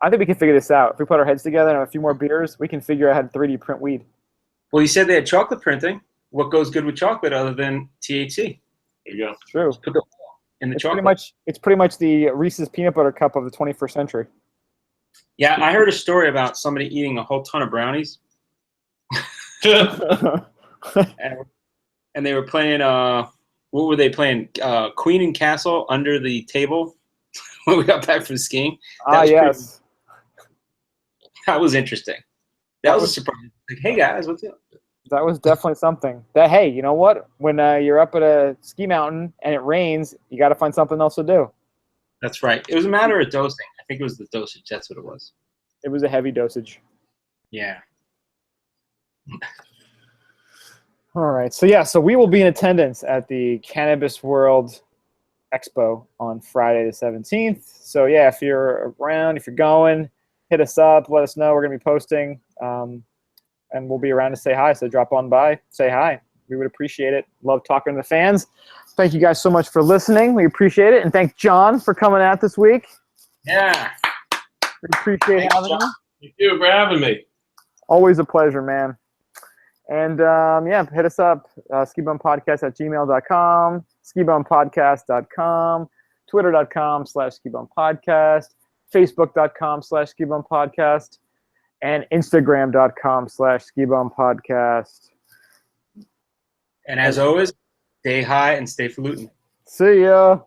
I think we can figure this out. If we put our heads together and have a few more beers, we can figure out how to 3D print weed. Well, you said they had chocolate printing. What goes good with chocolate other than THC? There you go. True. Put the oil in the chocolate. It's pretty much the Reese's peanut butter cup of the 21st century. Yeah, I heard a story about somebody eating a whole ton of brownies, and they were playing. What were they playing? Queen and Castle under the table when we got back from skiing. Yes. That was interesting. That was a surprise. Like, hey guys, what's up? That was definitely something. That, hey, you know what? When you're up at a ski mountain and it rains, you got to find something else to do. That's right. It was a matter of dosing. I think it was the dosage. That's what it was. It was a heavy dosage. Yeah. All right. So we will be in attendance at the Cannabis World Expo on Friday the 17th. So, yeah, if you're around, if you're going, hit us up. Let us know. We're going to be posting. And we'll be around to say hi. So drop on by, say hi. We would appreciate it. Love talking to the fans. Thank you guys so much for listening. We appreciate it. And thank John for coming out this week. Yeah. We appreciate having you. Thank you for having me. Always a pleasure, man. And, hit us up, skibumpodcast@gmail.com, skibumpodcast.com, twitter.com/skibumpodcast, facebook.com/skibumpodcast, and instagram.com/skibumpodcast. And as always, stay high and stay falutin'. See ya.